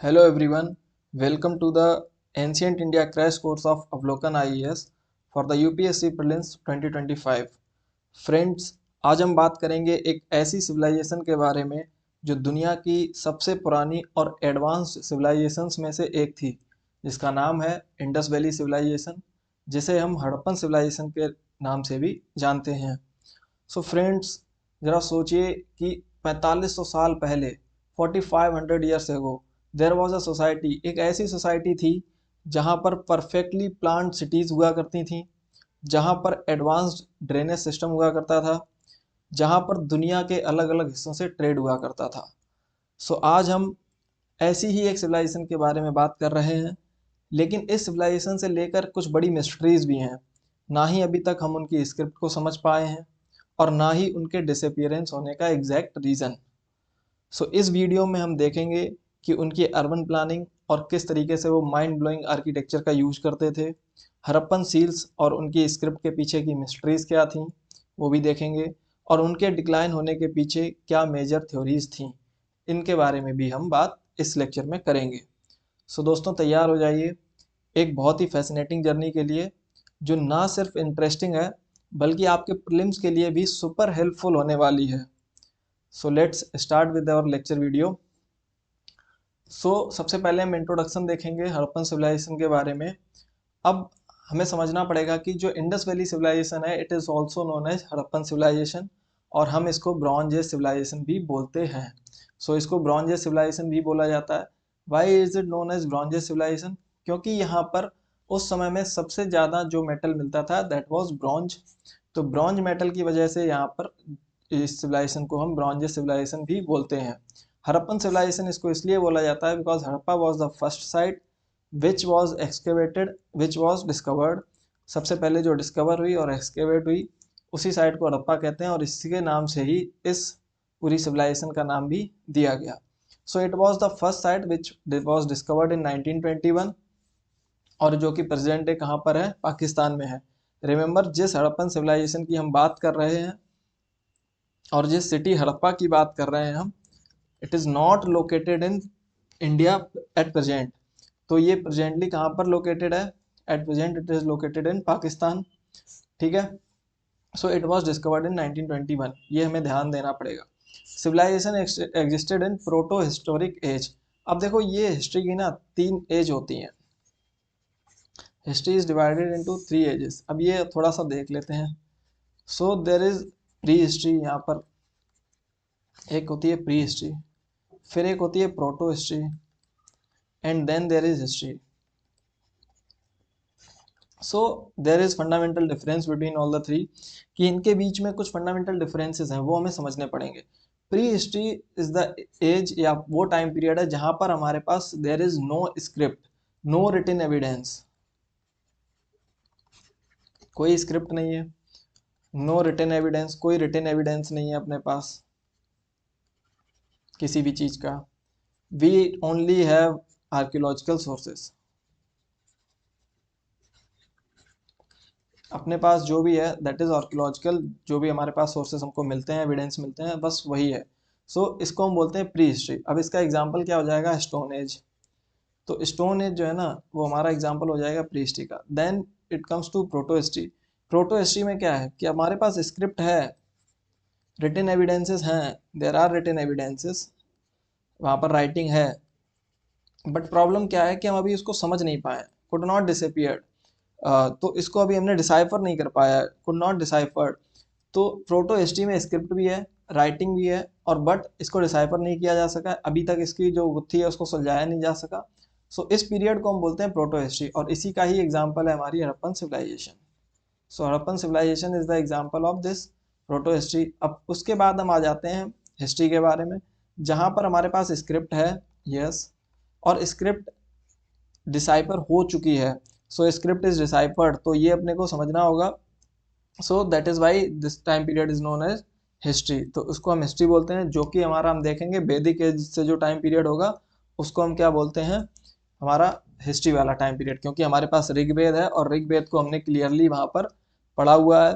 Hello everyone, welcome to the Ancient India crash course of Avlokan IAS for the UPSC Prelims 2025। Friends, आज हम बात करेंगे एक ऐसी सिविलाइजेशन के बारे में जो दुनिया की सबसे पुरानी और एडवांस्ड सिविलाइजेशंस में से एक थी, जिसका नाम है इंडस वैली सिविलाइजेशन, जिसे हम हड़प्पन सिविलाइजेशन के नाम से भी जानते हैं। सो फ्रेंड्स, ज़रा सोचिए कि 4500 साल पहले 4500 years ago there was a society, एक ऐसी सोसाइटी थी जहाँ पर परफेक्टली प्लान्ड सिटीज़ हुआ करती थी, जहाँ पर एडवांस्ड ड्रेनेज सिस्टम हुआ करता था, जहाँ पर दुनिया के अलग अलग हिस्सों से ट्रेड हुआ करता था। सो आज हम ऐसी ही एक सिविलाइजेशन के बारे में बात कर रहे हैं, लेकिन इस सिविलाइजेशन से लेकर कुछ बड़ी मिस्ट्रीज भी हैं। ना ही अभी तक हम उनकी स्क्रिप्ट को समझ पाए हैं और ना ही उनके डिसअपियरेंस होने का एग्जैक्ट रीज़न। सो इस वीडियो में हम देखेंगे कि उनकी अर्बन प्लानिंग और किस तरीके से वो माइंड ब्लोइंग आर्किटेक्चर का यूज करते थे, हड़प्पन सील्स और उनकी स्क्रिप्ट के पीछे की मिस्ट्रीज क्या थी वो भी देखेंगे, और उनके डिक्लाइन होने के पीछे क्या मेजर थ्योरीज थी, इनके बारे में भी हम बात इस लेक्चर में करेंगे। सो दोस्तों, तैयार हो जाइए एक बहुत ही फैसिनेटिंग जर्नी के लिए, जो ना सिर्फ इंटरेस्टिंग है बल्कि आपके प्रीलिम्स के लिए भी सुपर हेल्पफुल होने वाली है। So let's start with our lecture video. सबसे पहले हम इंट्रोडक्शन देखेंगे हड़प्पन सिविलाइजेशन के बारे में। अब हमें समझना पड़ेगा कि जो इंडस वैली सिविलाइजेशन है, it is also known as Harappan civilization, और हम इसको ब्रॉन्ज एज सिविलाइजेशन भी बोलते हैं। इसको ब्रॉन्ज एज सिविलाइजेशन भी बोला जाता है। Why is it known as bronze age civilization? क्योंकि यहाँ पर उस समय में सबसे ज़्यादा जो मेटल मिलता था दैट वाज ब्रॉन्ज। तो ब्रॉन्ज मेटल की वजह से यहाँ पर इस सिविलाइजेशन को हम ब्रॉन्ज एज सिविलाइजेशन भी बोलते हैं। हड़प्पन सिविलाइजेशन इसको इसलिए बोला जाता है because Harappa was the first sight which was excavated which was discovered. सबसे पहले जो डिस्कवर हुई और एक्सकेवेट हुई उसी साइट को हड़प्पा कहते हैं, और इसी के नाम से ही इस पूरी सिविलाइजेशन का नाम भी दिया गया। सो it was the first sight which was discovered in 1921, और जो कि प्रेजेंट डे कहाँ पर है? पाकिस्तान में है। रिमेंबर, जिस हड़प्पन सिविलाइजेशन की हम बात कर रहे हैं और जिस सिटी हड़प्पा की बात कर रहे हैं हम, it is not located in India at present. तो ये प्रेजेंटली कहाँ पर लोकेटेड है? At present it is located in Pakistan. ठीक है। So it was discovered in 1921, ये हमें ध्यान देना पड़ेगा। Civilization existed in proto historic age. अब देखो, ये हिस्ट्री की ना 3 एज होती हैं। History is divided into 3 ages. अब ये थोड़ा सा देख लेते हैं। So there is pre history, यहाँ पर एक होती है प्री हिस्ट्री, फिर एक होती है proto history, and then there is history. So there is fundamental difference between all the three, कि इनके बीच में कुछ फंडामेंटल डिफरेंसेस हैं, वो हमें समझने पड़ेंगे। Pre history is the age या वो टाइम पीरियड है जहां पर हमारे पास there is no script, no written evidence, कोई स्क्रिप्ट नहीं है, नो रिटन एविडेंस, कोई रिटन एविडेंस नहीं है अपने पास किसी भी चीज का। We only have archaeological sources. अपने पास जो भी है दैट इज आर्कियोलॉजिकल, जो भी हमारे पास सोर्सेस हमको मिलते हैं, एविडेंस मिलते हैं, बस वही है। इसको हम बोलते हैं प्री हिस्ट्री। अब इसका एग्जाम्पल क्या हो जाएगा? Stone age. तो स्टोन एज जो है ना, वो हमारा एग्जाम्पल हो जाएगा प्री हिस्ट्री का। Then it comes to proto history. Proto history में क्या है कि हमारे पास स्क्रिप्ट है, रिटन एविडेंसेस हैं, देर आर रिटन एविडेंसेस, वहाँ पर राइटिंग है, बट प्रॉब्लम क्या है कि हम अभी उसको समझ नहीं पाए, कुड नॉट डिसअपियर्ड। तो इसको अभी हमने डिसाइफर नहीं कर पाया, कुड नॉट डिसाइफर्ड। तो प्रोटो हिस्ट्री में स्क्रिप्ट भी है, राइटिंग भी है, और बट इसको डिसाइफर नहीं किया जा सका अभी तक, इसकी जो गुत्थी है उसको सुलझाया नहीं जा सका। इस पीरियड को हम बोलते हैं प्रोटो हिस्ट्री, और इसी का ही एग्जाम्पल है हमारी Harappan civilization. Harappan civilization is the example of this proto history. अब उसके बाद हम आ जाते हैं हिस्ट्री के बारे में, जहाँ पर हमारे पास स्क्रिप्ट है, यस, और स्क्रिप्ट डिसाइफर हो चुकी है। स्क्रिप्ट इज डिसाइफर्ड, तो ये अपने को समझना होगा। That is why this time period is known as history. तो उसको हम हिस्ट्री बोलते हैं, जो कि हमारा हम देखेंगे वैदिक एज से जो टाइम पीरियड होगा उसको हम क्या बोलते हैं? हमारा हिस्ट्री वाला टाइम पीरियड, क्योंकि हमारे पास ऋग्वेद है और ऋग्वेद को हमने क्लियरली वहाँ पर पढ़ा हुआ है।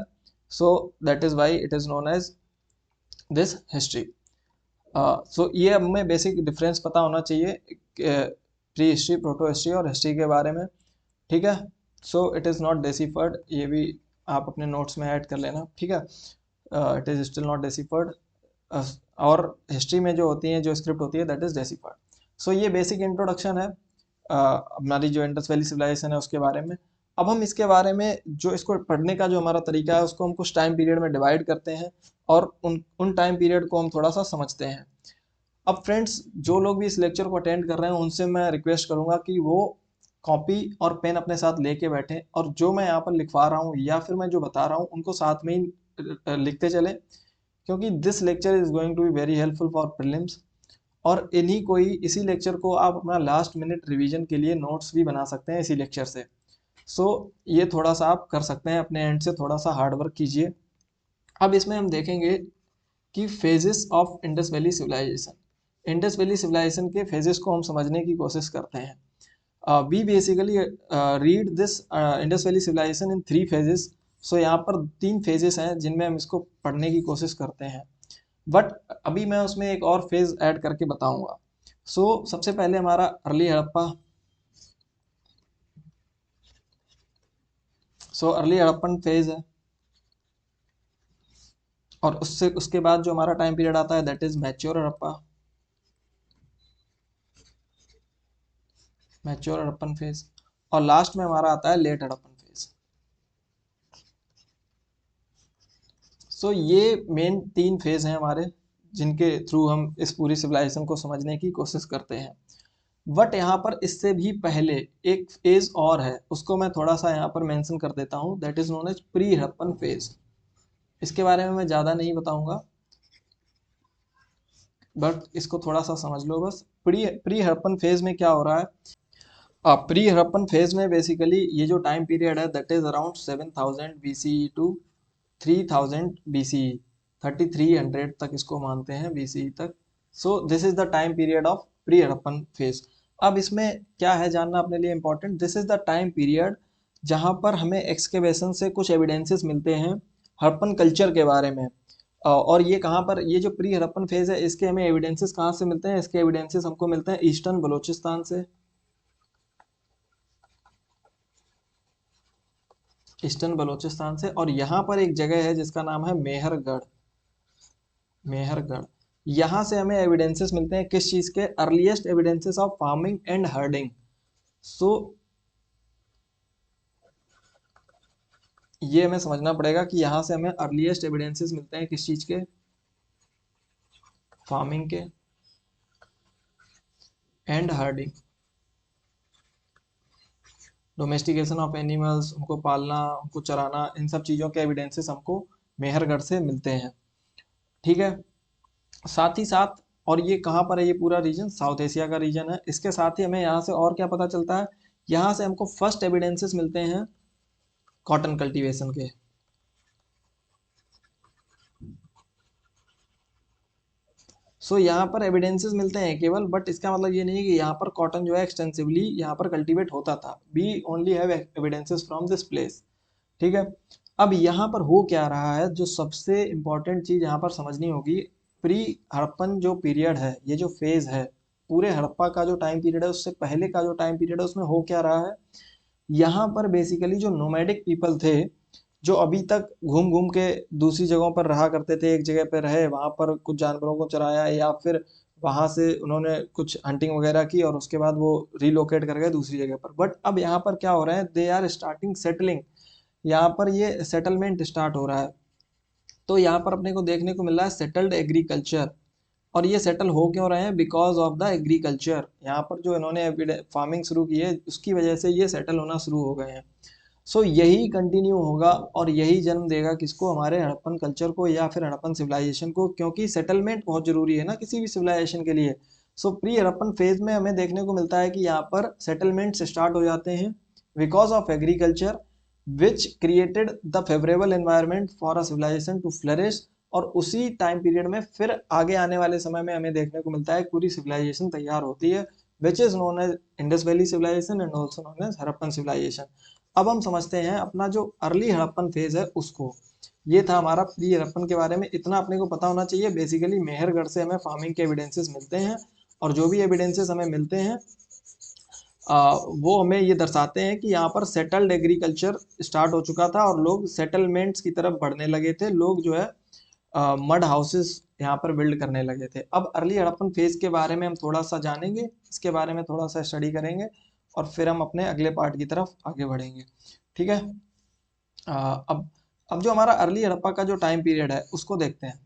That is why it is known as this history. ये हमें बेसिक डिफरेंस पता होना चाहिए प्री हिस्ट्री, प्रोटो हिस्ट्री और हिस्ट्री के बारे में, ठीक है। So it is not deciphered, ये भी आप अपने नोट्स में ऐड कर लेना, ठीक है। It is still not deciphered, और हिस्ट्री में जो होती है, जो स्क्रिप्ट होती है, दैट इज़ डेसिफर्ड। सो ये बेसिक इंट्रोडक्शन है हमारी जो इंडस वैली सिविलाइजेशन है उसके बारे में। अब हम इसके बारे में जो इसको पढ़ने का जो हमारा तरीका है उसको हम कुछ टाइम पीरियड में डिवाइड करते हैं और उन टाइम पीरियड को हम थोड़ा सा समझते हैं। अब फ्रेंड्स, जो लोग भी इस लेक्चर को अटेंड कर रहे हैं उनसे मैं रिक्वेस्ट करूंगा कि वो कॉपी और पेन अपने साथ लेके बैठें और जो मैं यहाँ पर लिखवा रहा हूँ या फिर मैं जो बता रहा हूँ उनको साथ में ही लिखते चलें, क्योंकि this lecture is going to be very helpful for prelims. और इसी लेक्चर को आप अपना लास्ट मिनट रिवीजन के लिए नोट्स भी बना सकते हैं इसी लेक्चर से। सो ये थोड़ा सा आप कर सकते हैं, अपने एंड से थोड़ा सा हार्ड वर्क कीजिए। अब इसमें हम देखेंगे कि phases of Indus valley civilization. Indus valley civilization के फेजेस को हम समझने की कोशिश करते हैं। We basically read this Indus valley civilization in 3 phases. So यहाँ पर 3 फेजेस हैं जिनमें हम इसको पढ़ने की कोशिश करते हैं, बट अभी मैं उसमें एक और फेज ऐड करके बताऊंगा। सो सबसे पहले हमारा early Harappa. So early Harappan phase है, और उसके बाद जो हमारा टाइम पीरियड आता है that is mature Harappa, mature Harappan phase. और लास्ट में हमारा आता है लेट हड़प्पन फेज। सो ये मेन 3 फेज हैं हमारे, जिनके थ्रू हम इस पूरी सिविलाइजेशन को समझने की कोशिश करते हैं। बट यहाँ पर इससे भी पहले एक फेज और है, उसको मैं थोड़ा सा यहाँ पर मेंशन कर देता हूँ, that is known as pre Harappan phase. इसके बारे में मैं ज़्यादा नहीं बताऊंगा, बट इसको थोड़ा सा समझ लो बस। प्री हड़प्पन फेज में क्या हो रहा है? प्री हड़प्पन फेज में बेसिकली ये जो टाइम पीरियड है that is around 7000 BCE to 3000 BCE, 3300 तक इसको मानते हैं BCE तक। So this is the time period of pre Harappan phase. अब इसमें क्या है जानना अपने लिए important, this is the time period जहाँ पर हमें एक्सकेवेशन से कुछ एविडेंसेस मिलते हैं हड़प्पन कल्चर के बारे में। और ये कहाँ पर, ये जो प्री हड़प्पन फेज है इसके हमें एविडेंसेस कहाँ से मिलते हैं? इसके एविडेंसेस हमको मिलते हैं ईस्टर्न बलोचिस्तान से, ईस्टर्न बलोचिस्तान से। और यहाँ पर एक जगह है जिसका नाम है मेहरगढ़, मेहरगढ़। यहाँ से हमें एविडेंसेस मिलते हैं किस चीज़ के? Earliest evidences of farming and herding. So ये हमें समझना पड़ेगा कि यहाँ से हमें अर्लीस्ट एविडेंसेस मिलते हैं किस चीज़ के? फार्मिंग के and herding, domestication of animals, उनको पालना, उनको चराना, इन सब चीज़ों के एविडेंसेस हमको मेहरगढ़ से मिलते हैं, ठीक है। साथ ही साथ, और ये कहाँ पर है? ये पूरा रीजन साउथ एशिया का रीजन है। इसके साथ ही हमें यहाँ से और क्या पता चलता है? यहाँ से हमको फर्स्ट एविडेंसेस मिलते हैं कॉटन कल्टीवेशन के। सो यहाँ पर एविडेंसेस मिलते हैं केवल, बट इसका मतलब ये नहीं है कि यहाँ पर कॉटन जो है एक्सटेंसिवली यहाँ पर कल्टीवेट होता था। We only have evidences from this place, ठीक है। अब यहाँ पर हो क्या रहा है, जो सबसे इम्पोर्टेंट चीज़ यहाँ पर समझनी होगी, प्री हड़प्पन जो पीरियड है, ये जो फेज है, पूरे हड़प्पा का जो टाइम पीरियड है उससे पहले का जो टाइम पीरियड है उसमें हो क्या रहा है? यहाँ पर बेसिकली जो नोमैडिक पीपल थे, जो अभी तक घूम घूम के दूसरी जगहों पर रहा करते थे, एक जगह पर रहे, वहाँ पर कुछ जानवरों को चराया या फिर वहाँ से उन्होंने कुछ हंटिंग वगैरह की और उसके बाद वो रिलोकेट कर गए दूसरी जगह पर। बट अब यहाँ पर क्या हो रहा है? दे आर स्टार्टिंग सेटलिंग, यहाँ पर ये सेटलमेंट स्टार्ट हो रहा है। तो यहाँ पर अपने को देखने को मिल रहा है सेटल्ड एग्रीकल्चर। और ये सेटल हो क्यों रहे हैं? Because of the agriculture. यहाँ पर जो इन्होंने फार्मिंग शुरू की है उसकी वजह से ये सेटल होना शुरू हो गए हैं। सो यही कंटिन्यू होगा और यही जन्म देगा किसको? हमारे हड़प्पन कल्चर को या फिर हड़प्पन सिविलाइजेशन को, क्योंकि सेटलमेंट बहुत जरूरी है ना किसी भी सिविलाइजेशन के लिए। सो प्री हड़प्पन फेज में हमें देखने को मिलता है कि यहाँ पर सेटलमेंट्स स्टार्ट हो जाते हैं because of agriculture which created the favourable environment for a civilization to flourish. और उसी टाइम पीरियड में फिर आगे आने वाले समय में हमें देखने को मिलता है पूरी सिविलाइजेशन तैयार होती है, which is known as Indus valley civilization and also known as Harappan civilization. अब हम समझते हैं अपना जो अर्ली हड़प्पन फेज है उसको। ये था हमारा प्री हड़प्पन के बारे में, इतना अपने को पता होना चाहिए। बेसिकली मेहरगढ़ से हमें फार्मिंग के एविडेंसेस मिलते हैं और जो भी एविडेंसेस हमें मिलते हैं वो हमें ये दर्शाते हैं कि यहाँ पर सेटल्ड एग्रीकल्चर स्टार्ट हो चुका था और लोग सेटलमेंट्स की तरफ बढ़ने लगे थे। लोग जो है मड हाउसेस यहाँ पर बिल्ड करने लगे थे। अब अर्ली हड़प्पन फेज के बारे में हम थोड़ा सा जानेंगे, इसके बारे में थोड़ा सा स्टडी करेंगे और फिर हम अपने अगले पार्ट की तरफ आगे बढ़ेंगे। ठीक है। अब जो हमारा अर्ली हड़प्पा का जो टाइम पीरियड है उसको देखते हैं।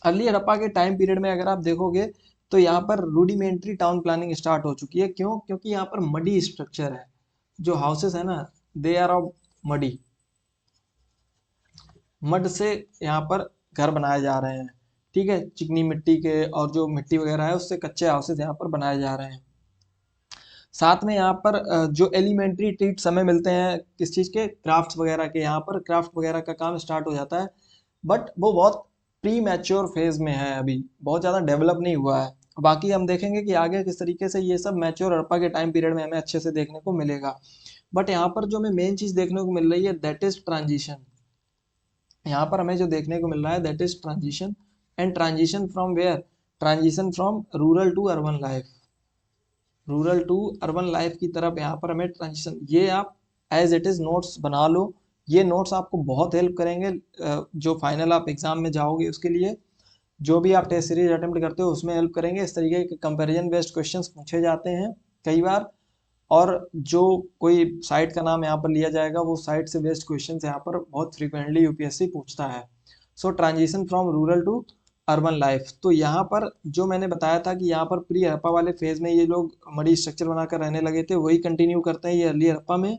अर्ली हड़प्पा के टाइम पीरियड में अगर आप देखोगे तो यहाँ पर रूडिमेंट्री टाउन प्लानिंग स्टार्ट हो चुकी है। क्यों? क्योंकि यहाँ पर मडी स्ट्रक्चर है, जो हाउसेस है ना they are of muddy, mud से यहाँ पर घर बनाए जा रहे हैं। ठीक है, चिकनी मिट्टी के और जो मिट्टी वगैरह है उससे कच्चे हाउसेस यहाँ पर बनाए जा रहे हैं। साथ में यहाँ पर जो एलिमेंट्री ट्रीट्स हमें मिलते हैं किस चीज़ के, क्राफ्ट्स वगैरह के, यहाँ पर क्राफ्ट वगैरह का काम स्टार्ट हो जाता है। बट वो बहुत प्री मैच्योर फेज में है, अभी बहुत ज़्यादा डेवलप नहीं हुआ है। बाकी हम देखेंगे कि आगे किस तरीके से ये सब मैच्योर हड़प्पा के टाइम पीरियड में हमें अच्छे से देखने को मिलेगा। बट यहाँ पर जो हमें मेन चीज़ देखने को मिल रही है दैट इज ट्रांजिशन। यहाँ पर हमें जो देखने को मिल रहा है that is transition. And transition from where? Transition from rural to urban life, rural to urban life की तरफ यहाँ पर हमें ट्रांजिशन। ये आप एज इट इज़ नोट्स बना लो, ये नोट्स आपको बहुत हेल्प करेंगे जो फाइनल आप एग्जाम में जाओगे उसके लिए, जो भी आप टेस्ट सीरीज अटेम्प्ट करते हो उसमें हेल्प करेंगे। इस तरीके के कंपैरिजन बेस्ड क्वेश्चंस पूछे जाते हैं कई बार, और जो कोई साइट का नाम यहाँ पर लिया जाएगा वो साइट से बेस्ड क्वेश्चन यहाँ पर बहुत फ्रीक्वेंटली यूपीएससी पूछता है। So transition from rural to urban life, तो यहाँ पर जो मैंने बताया था कि यहाँ पर प्री हड़प्पा वाले फेज में ये लोग मडी स्ट्रक्चर बनाकर रहने लगे थे, वही कंटिन्यू करते हैं ये अर्ली हड़प्पा में।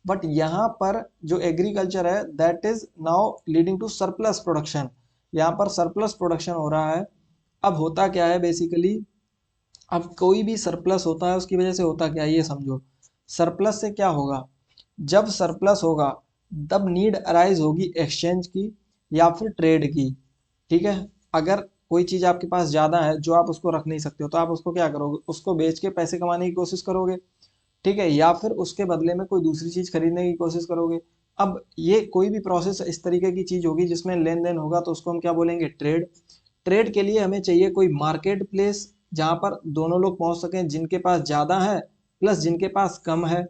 बट यहाँ पर जो एग्रीकल्चर है that is now leading to surplus production, यहाँ पर सरप्लस प्रोडक्शन हो रहा है। अब होता क्या है बेसिकली, अब कोई भी सरप्लस होता है उसकी वजह से होता क्या है ये समझो। सरप्लस से क्या होगा, जब सरप्लस होगा तब नीड अराइज होगी एक्सचेंज की या फिर ट्रेड की। ठीक है, अगर कोई चीज़ आपके पास ज़्यादा है जो आप उसको रख नहीं सकते हो तो आप उसको क्या करोगे, उसको बेच के पैसे कमाने की कोशिश करोगे। ठीक है, या फिर उसके बदले में कोई दूसरी चीज़ खरीदने की कोशिश करोगे। अब ये कोई भी प्रोसेस इस तरीके की चीज़ होगी जिसमें लेन देन होगा तो उसको हम क्या बोलेंगे, ट्रेड। ट्रेड के लिए हमें चाहिए कोई मार्केट प्लेस जहाँ पर दोनों लोग पहुँच सकें, जिनके पास ज़्यादा है प्लस जिनके पास कम है।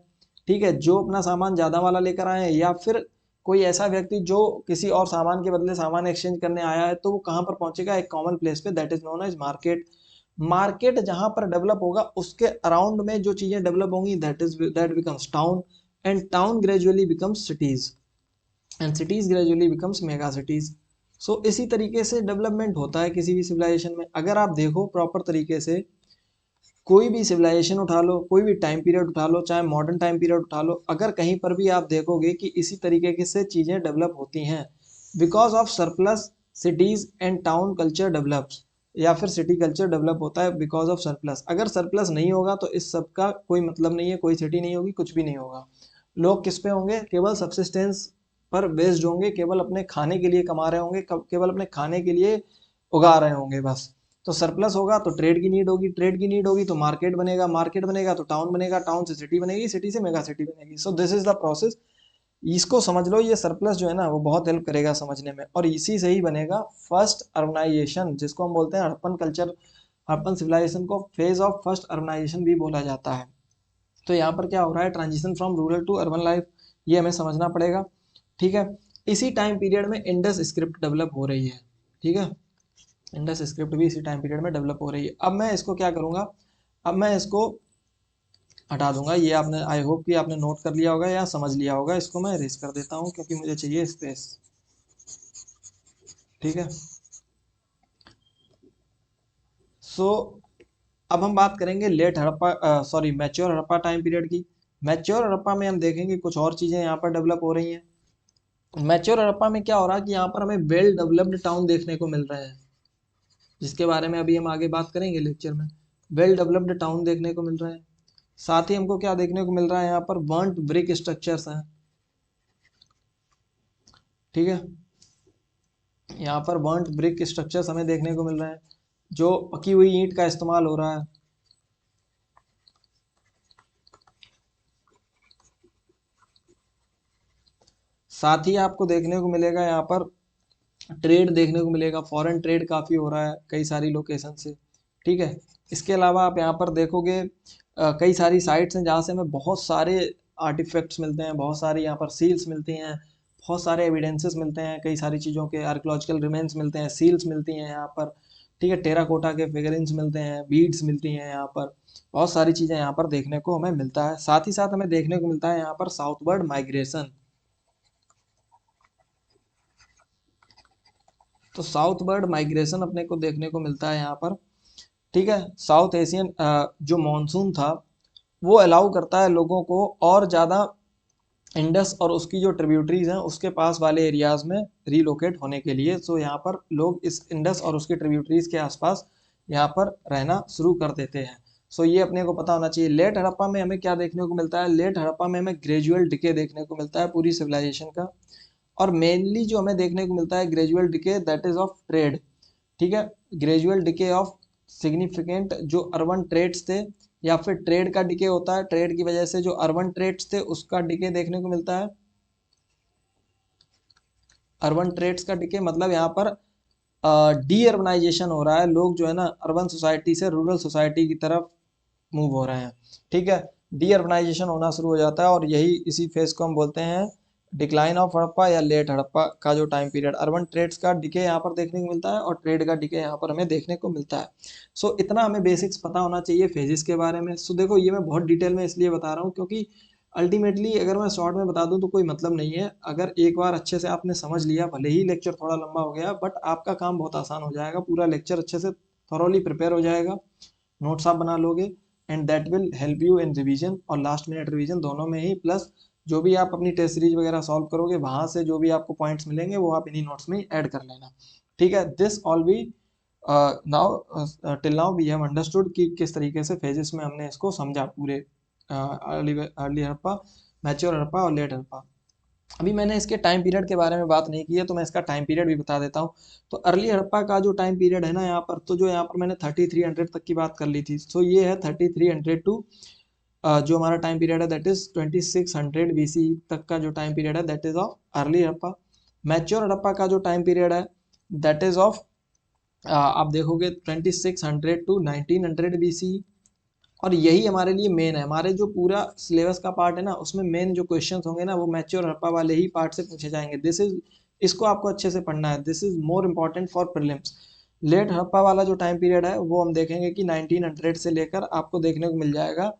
ठीक है, जो अपना सामान ज़्यादा वाला लेकर आए हैं या फिर कोई ऐसा व्यक्ति जो किसी और सामान के बदले सामान एक्सचेंज करने आया है, तो वो कहाँ पर पहुंचेगा, एक कॉमन प्लेस पे, that is known as market. Market जहां पर डेवलप होगा उसके अराउंड में जो चीजें डेवलप होंगी that becomes town, and town gradually becomes cities, and cities gradually becomes mega cities. So इसी तरीके से डेवलपमेंट होता है किसी भी सिविलाइजेशन में। अगर आप देखो प्रॉपर तरीके से कोई भी सिविलाइजेशन उठा लो, कोई भी टाइम पीरियड उठा लो, चाहे मॉडर्न टाइम पीरियड उठा लो, अगर कहीं पर भी आप देखोगे कि इसी तरीके से चीज़ें डेवलप होती हैं, because of surplus cities and town culture develops, या फिर सिटी कल्चर डेवलप होता है बिकॉज ऑफ सरप्लस। अगर सरप्लस नहीं होगा तो इस सब का कोई मतलब नहीं है, कोई सिटी नहीं होगी, कुछ भी नहीं होगा। लोग किस पे होंगे, केवल सब्सिस्टेंस पर बेस्ड होंगे, केवल अपने खाने के लिए कमा रहे होंगे, केवल अपने खाने के लिए उगा रहे होंगे बस। तो सरप्लस होगा तो ट्रेड की नीड होगी, ट्रेड की नीड होगी तो मार्केट बनेगा, मार्केट बनेगा तो टाउन बनेगा, टाउन से सिटी बनेगी, सिटी से मेगा सिटी बनेगी। सो दिस इज द प्रोसेस। इसको समझ लो, ये सरप्लस जो है ना वो बहुत हेल्प करेगा समझने में, और इसी से ही बनेगा फर्स्ट अर्बनाइजेशन, जिसको हम बोलते हैं हड़प्पन कल्चर, हड़प्पन सिविलाइजेशन को फेज ऑफ फर्स्ट अर्बनाइजेशन भी बोला जाता है। तो यहाँ पर क्या हो रहा है, transition from rural to urban life, ये हमें समझना पड़ेगा। ठीक है, इसी टाइम पीरियड में इंडस स्क्रिप्ट डेवलप हो रही है। ठीक है, इंडस स्क्रिप्ट भी इसी टाइम पीरियड में डेवलप हो रही है। अब मैं इसको क्या करूँगा, अब मैं इसको हटा दूंगा। ये आपने, आई होप कि आपने नोट कर लिया होगा या समझ लिया होगा। इसको मैं इरेज कर देता हूँ क्योंकि मुझे चाहिए स्पेस। ठीक है, सो अब हम बात करेंगे late Harappa, sorry mature Harappa time period की। मैच्योर हड़प्पा में हम देखेंगे कुछ और चीज़ें यहाँ पर डेवलप हो रही हैं। मैच्योर हड़प्पा में क्या हो रहा है कि यहाँ पर हमें वेल डेवलप्ड टाउन देखने को मिल रहे हैं, जिसके बारे में अभी हम आगे बात करेंगे लेक्चर में। वेल डेवलप्ड टाउन देखने को मिल रहे हैं। साथ ही हमको क्या देखने को मिल रहा है, यहाँ पर बर्न्ट ब्रिक स्ट्रक्चर्स हैं। ठीक है, यहाँ पर बर्न्ट ब्रिक स्ट्रक्चर्स हमें देखने को मिल रहे हैं, जो पकी हुई ईंट का इस्तेमाल हो रहा है। साथ ही आपको देखने को मिलेगा यहाँ पर ट्रेड देखने को मिलेगा, फॉरेन ट्रेड काफ़ी हो रहा है कई सारी लोकेशन से। ठीक है, इसके अलावा आप यहाँ पर देखोगे कई सारी साइट्स हैं जहाँ से हमें बहुत सारे आर्टिफैक्ट्स मिलते हैं, बहुत सारी यहाँ पर सील्स मिलती हैं, बहुत सारे एविडेंसेस मिलते हैं, कई सारी चीज़ों के आर्कियोलॉजिकल रिमेन्स मिलते हैं, सील्स मिलती हैं यहाँ पर, ठीक है, टेराकोटा के फिगरिन्स मिलते हैं, बीड्स मिलती हैं यहाँ पर, बहुत सारी चीज़ें यहाँ पर देखने को हमें मिलता है। साथ ही साथ हमें देखने को मिलता है यहाँ पर साउथवर्ड माइग्रेशन। तो साउथवर्ड माइग्रेशन अपने को देखने को मिलता है यहाँ पर, ठीक है। साउथ एशियन जो मॉनसून था वो अलाउ करता है लोगों को और ज़्यादा इंडस और उसकी जो ट्रिब्यूटरीज हैं उसके पास वाले एरियाज में रीलोकेट होने के लिए। सो यहाँ पर लोग इस इंडस और उसके ट्रिब्यूटरीज के आसपास यहाँ पर रहना शुरू कर देते हैं। सो ये अपने को पता होना चाहिए। लेट हड़प्पा में हमें क्या देखने को मिलता है? लेट हड़प्पा में हमें ग्रेजुअल डिके देखने को मिलता है पूरी सिविलाइजेशन का, और मेनली जो हमें देखने को मिलता है gradual decay that is of trade, ठीक है। ग्रेजुअल डिके ऑफ सिग्निफिकेंट जो अर्बन ट्रेड्स थे, या फिर ट्रेड का डिके होता है, ट्रेड की वजह से जो अर्बन ट्रेड्स थे उसका डिके देखने को मिलता है। अर्बन ट्रेड्स का डिके मतलब यहाँ पर डी अर्बनाइजेशन हो रहा है, लोग जो है ना अर्बन सोसाइटी से रूरल सोसाइटी की तरफ मूव हो रहे हैं, ठीक है। डी अर्बनाइजेशन होना शुरू हो जाता है और यही इसी फेज को हम बोलते हैं डिक्लाइन ऑफ हड़प्पा या लेट हड़प्पा का जो टाइम पीरियड। अर्बन ट्रेड्स का डिके यहाँ पर देखने को मिलता है और ट्रेड का डिके यहाँ पर हमें देखने को मिलता है। सो इतना हमें बेसिक्स पता होना चाहिए फेजेस के बारे में। सो देखो ये मैं बहुत डिटेल में इसलिए बता रहा हूँ क्योंकि अल्टीमेटली अगर मैं शॉर्ट में बता दूं तो कोई मतलब नहीं है। अगर एक बार अच्छे से आपने समझ लिया, भले ही लेक्चर थोड़ा लंबा हो गया बट आपका काम बहुत आसान हो जाएगा, पूरा लेक्चर अच्छे से थॉरोली प्रिपेयर हो जाएगा, नोट्स आप बना लोगे and that will help you in revision और लास्ट मिनट रिवीजन दोनों में ही। प्लस जो भी आप अपनी टेस्ट सीरीज वगैरह सॉल्व करोगे वहां से जो भी आपको पॉइंट्स मिलेंगे वो आप इन्हीं नोट्स में ऐड कर लेना, ठीक है। This all we now till now we have understood कि किस तरीके से फेजेस में हमने इसको समझा पूरे अर्ली हड़प्पा, मैच्योर हड़प्पा और लेट हड़प्पा। अभी मैंने इसके टाइम पीरियड के बारे में बात नहीं की है तो मैं इसका टाइम पीरियड भी बता देता हूँ। तो अर्ली हड़प्पा का जो टाइम पीरियड है ना यहाँ पर, तो जो यहाँ पर मैंने 3300 तक की बात कर ली थी, सो ये है 3300 टू जो हमारा टाइम पीरियड है दैट इज 2600 BC तक का जो टाइम पीरियड है that is of early Harappa. Mature Harappa का जो टाइम पीरियड है दैट इज ऑफ आप देखोगे 2600 टू 1900 BC। और यही हमारे लिए मेन है, हमारे जो पूरा सिलेबस का पार्ट है ना उसमें मेन जो क्वेश्चंस होंगे ना वो मैच्योर हड़प्पा वाले ही पार्ट से पूछे जाएंगे। दिस इज, इसको आपको अच्छे से पढ़ना है, this is more important for prelims. Late Harappa वाला जो टाइम पीरियड है वो हम देखेंगे कि 1900 से लेकर आपको देखने को मिल जाएगा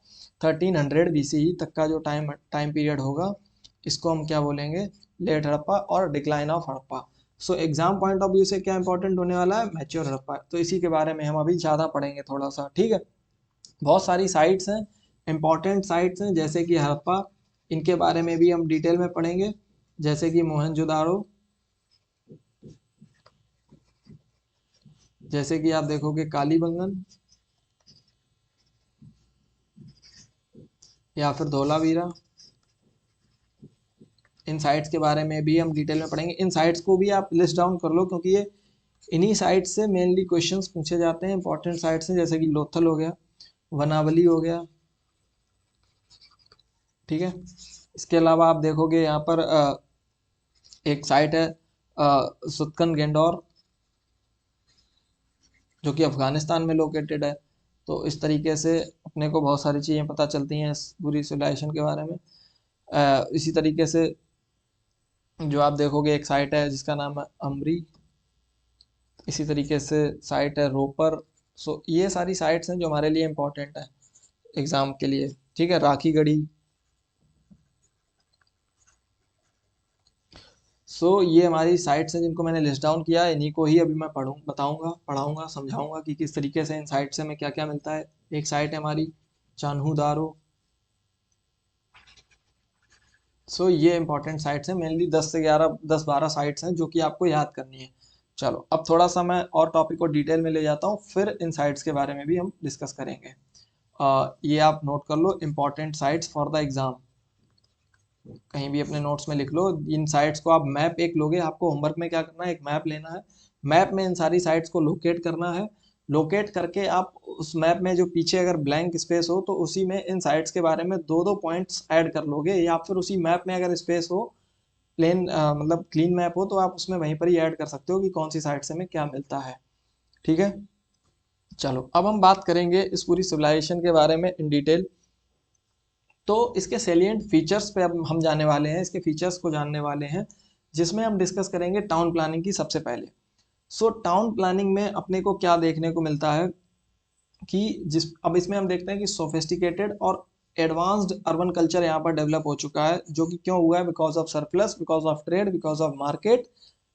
1300 BC तक का जो टाइम पीरियड होगा, इसको हम क्या बोलेंगे? लेट हड़प्पा और decline of Harappa. So exam point of view से क्या इंपॉर्टेंट होने वाला है? मैच्योर हड़प्पा। तो इसी के बारे में हम अभी ज़्यादा पढ़ेंगे थोड़ा सा, ठीक है। बहुत सारी साइट्स हैं, इंपॉर्टेंट साइट्स हैं जैसे कि हड़प्पा, इनके बारे में भी हम डिटेल में पढ़ेंगे, जैसे कि मोहनजोदाड़ो, जैसे कि आप देखोगे कालीबंगन या फिर धोलावीरा। इन साइट्स के बारे में भी हम डिटेल में पढ़ेंगे। इन साइट्स को भी आप लिस्ट डाउन कर लो क्योंकि ये इन्हीं साइट्स से मेनली क्वेश्चंस पूछे जाते हैं, इंपॉर्टेंट साइट्स हैं जैसे कि लोथल हो गया, वनावली हो गया, ठीक है। इसके अलावा आप देखोगे यहाँ पर एक साइट है सुतकन गेंडोर जो कि अफगानिस्तान में लोकेटेड है। तो इस तरीके से अपने को बहुत सारी चीज़ें पता चलती हैं इस पूरी सिविलाइजेशन के बारे में। इसी तरीके से जो आप देखोगे एक साइट है जिसका नाम है अमरी, इसी तरीके से साइट है रोपर। सो ये सारी साइट्स हैं जो हमारे लिए इम्पोर्टेंट है एग्ज़ाम के लिए, ठीक है। राखी गढ़ी। सो ये हमारी साइट्स हैं जिनको मैंने लिस्ट डाउन किया है, इन्हीं को ही अभी मैं पढ़ाऊंगा समझाऊंगा कि किस तरीके से इन साइट से हमें क्या क्या मिलता है। एक साइट है हमारी चान्हू दारो। सो ये इंपॉर्टेंट साइट्स हैं, मेनली 10 से 12 साइट्स हैं जो कि आपको याद करनी है। चलो अब थोड़ा सा मैं और टॉपिक को डिटेल में ले जाता हूँ, फिर इन साइट्स के बारे में भी हम डिस्कस करेंगे। ये आप नोट कर लो, important sites for the exam, कहीं भी अपने नोट्स में लिख लो। इन साइट्स को आप मैप एक लोगे, आपको होमवर्क में क्या करना है, एक मैप लेना है, मैप में इन सारी साइट्स को लोकेट करना है। लोकेट करके आप उस मैप में जो पीछे अगर ब्लैंक स्पेस हो तो उसी में इन साइट्स के बारे में दो दो पॉइंट्स ऐड कर लोगे, या फिर उसी मैप में अगर स्पेस हो, प्लेन मतलब क्लीन मैप हो तो आप उसमें वहीं पर ही ऐड कर सकते हो कि कौन सी साइट से हमें क्या मिलता है, ठीक है। चलो अब हम बात करेंगे इस पूरी सिविलाइजेशन के बारे में इन डिटेल। तो इसके सैलिएंट फीचर्स पे अब हम जाने वाले हैं, इसके फीचर्स को जानने वाले हैं, जिसमें हम डिस्कस करेंगे टाउन प्लानिंग की सबसे पहले। सो टाउन प्लानिंग में अपने को क्या देखने को मिलता है कि अब इसमें हम देखते हैं कि सोफिस्टिकेटेड और एडवांस्ड अर्बन कल्चर यहाँ पर डेवलप हो चुका है, जो कि क्यों हुआ है? Because of surplus, because of trade, because of market,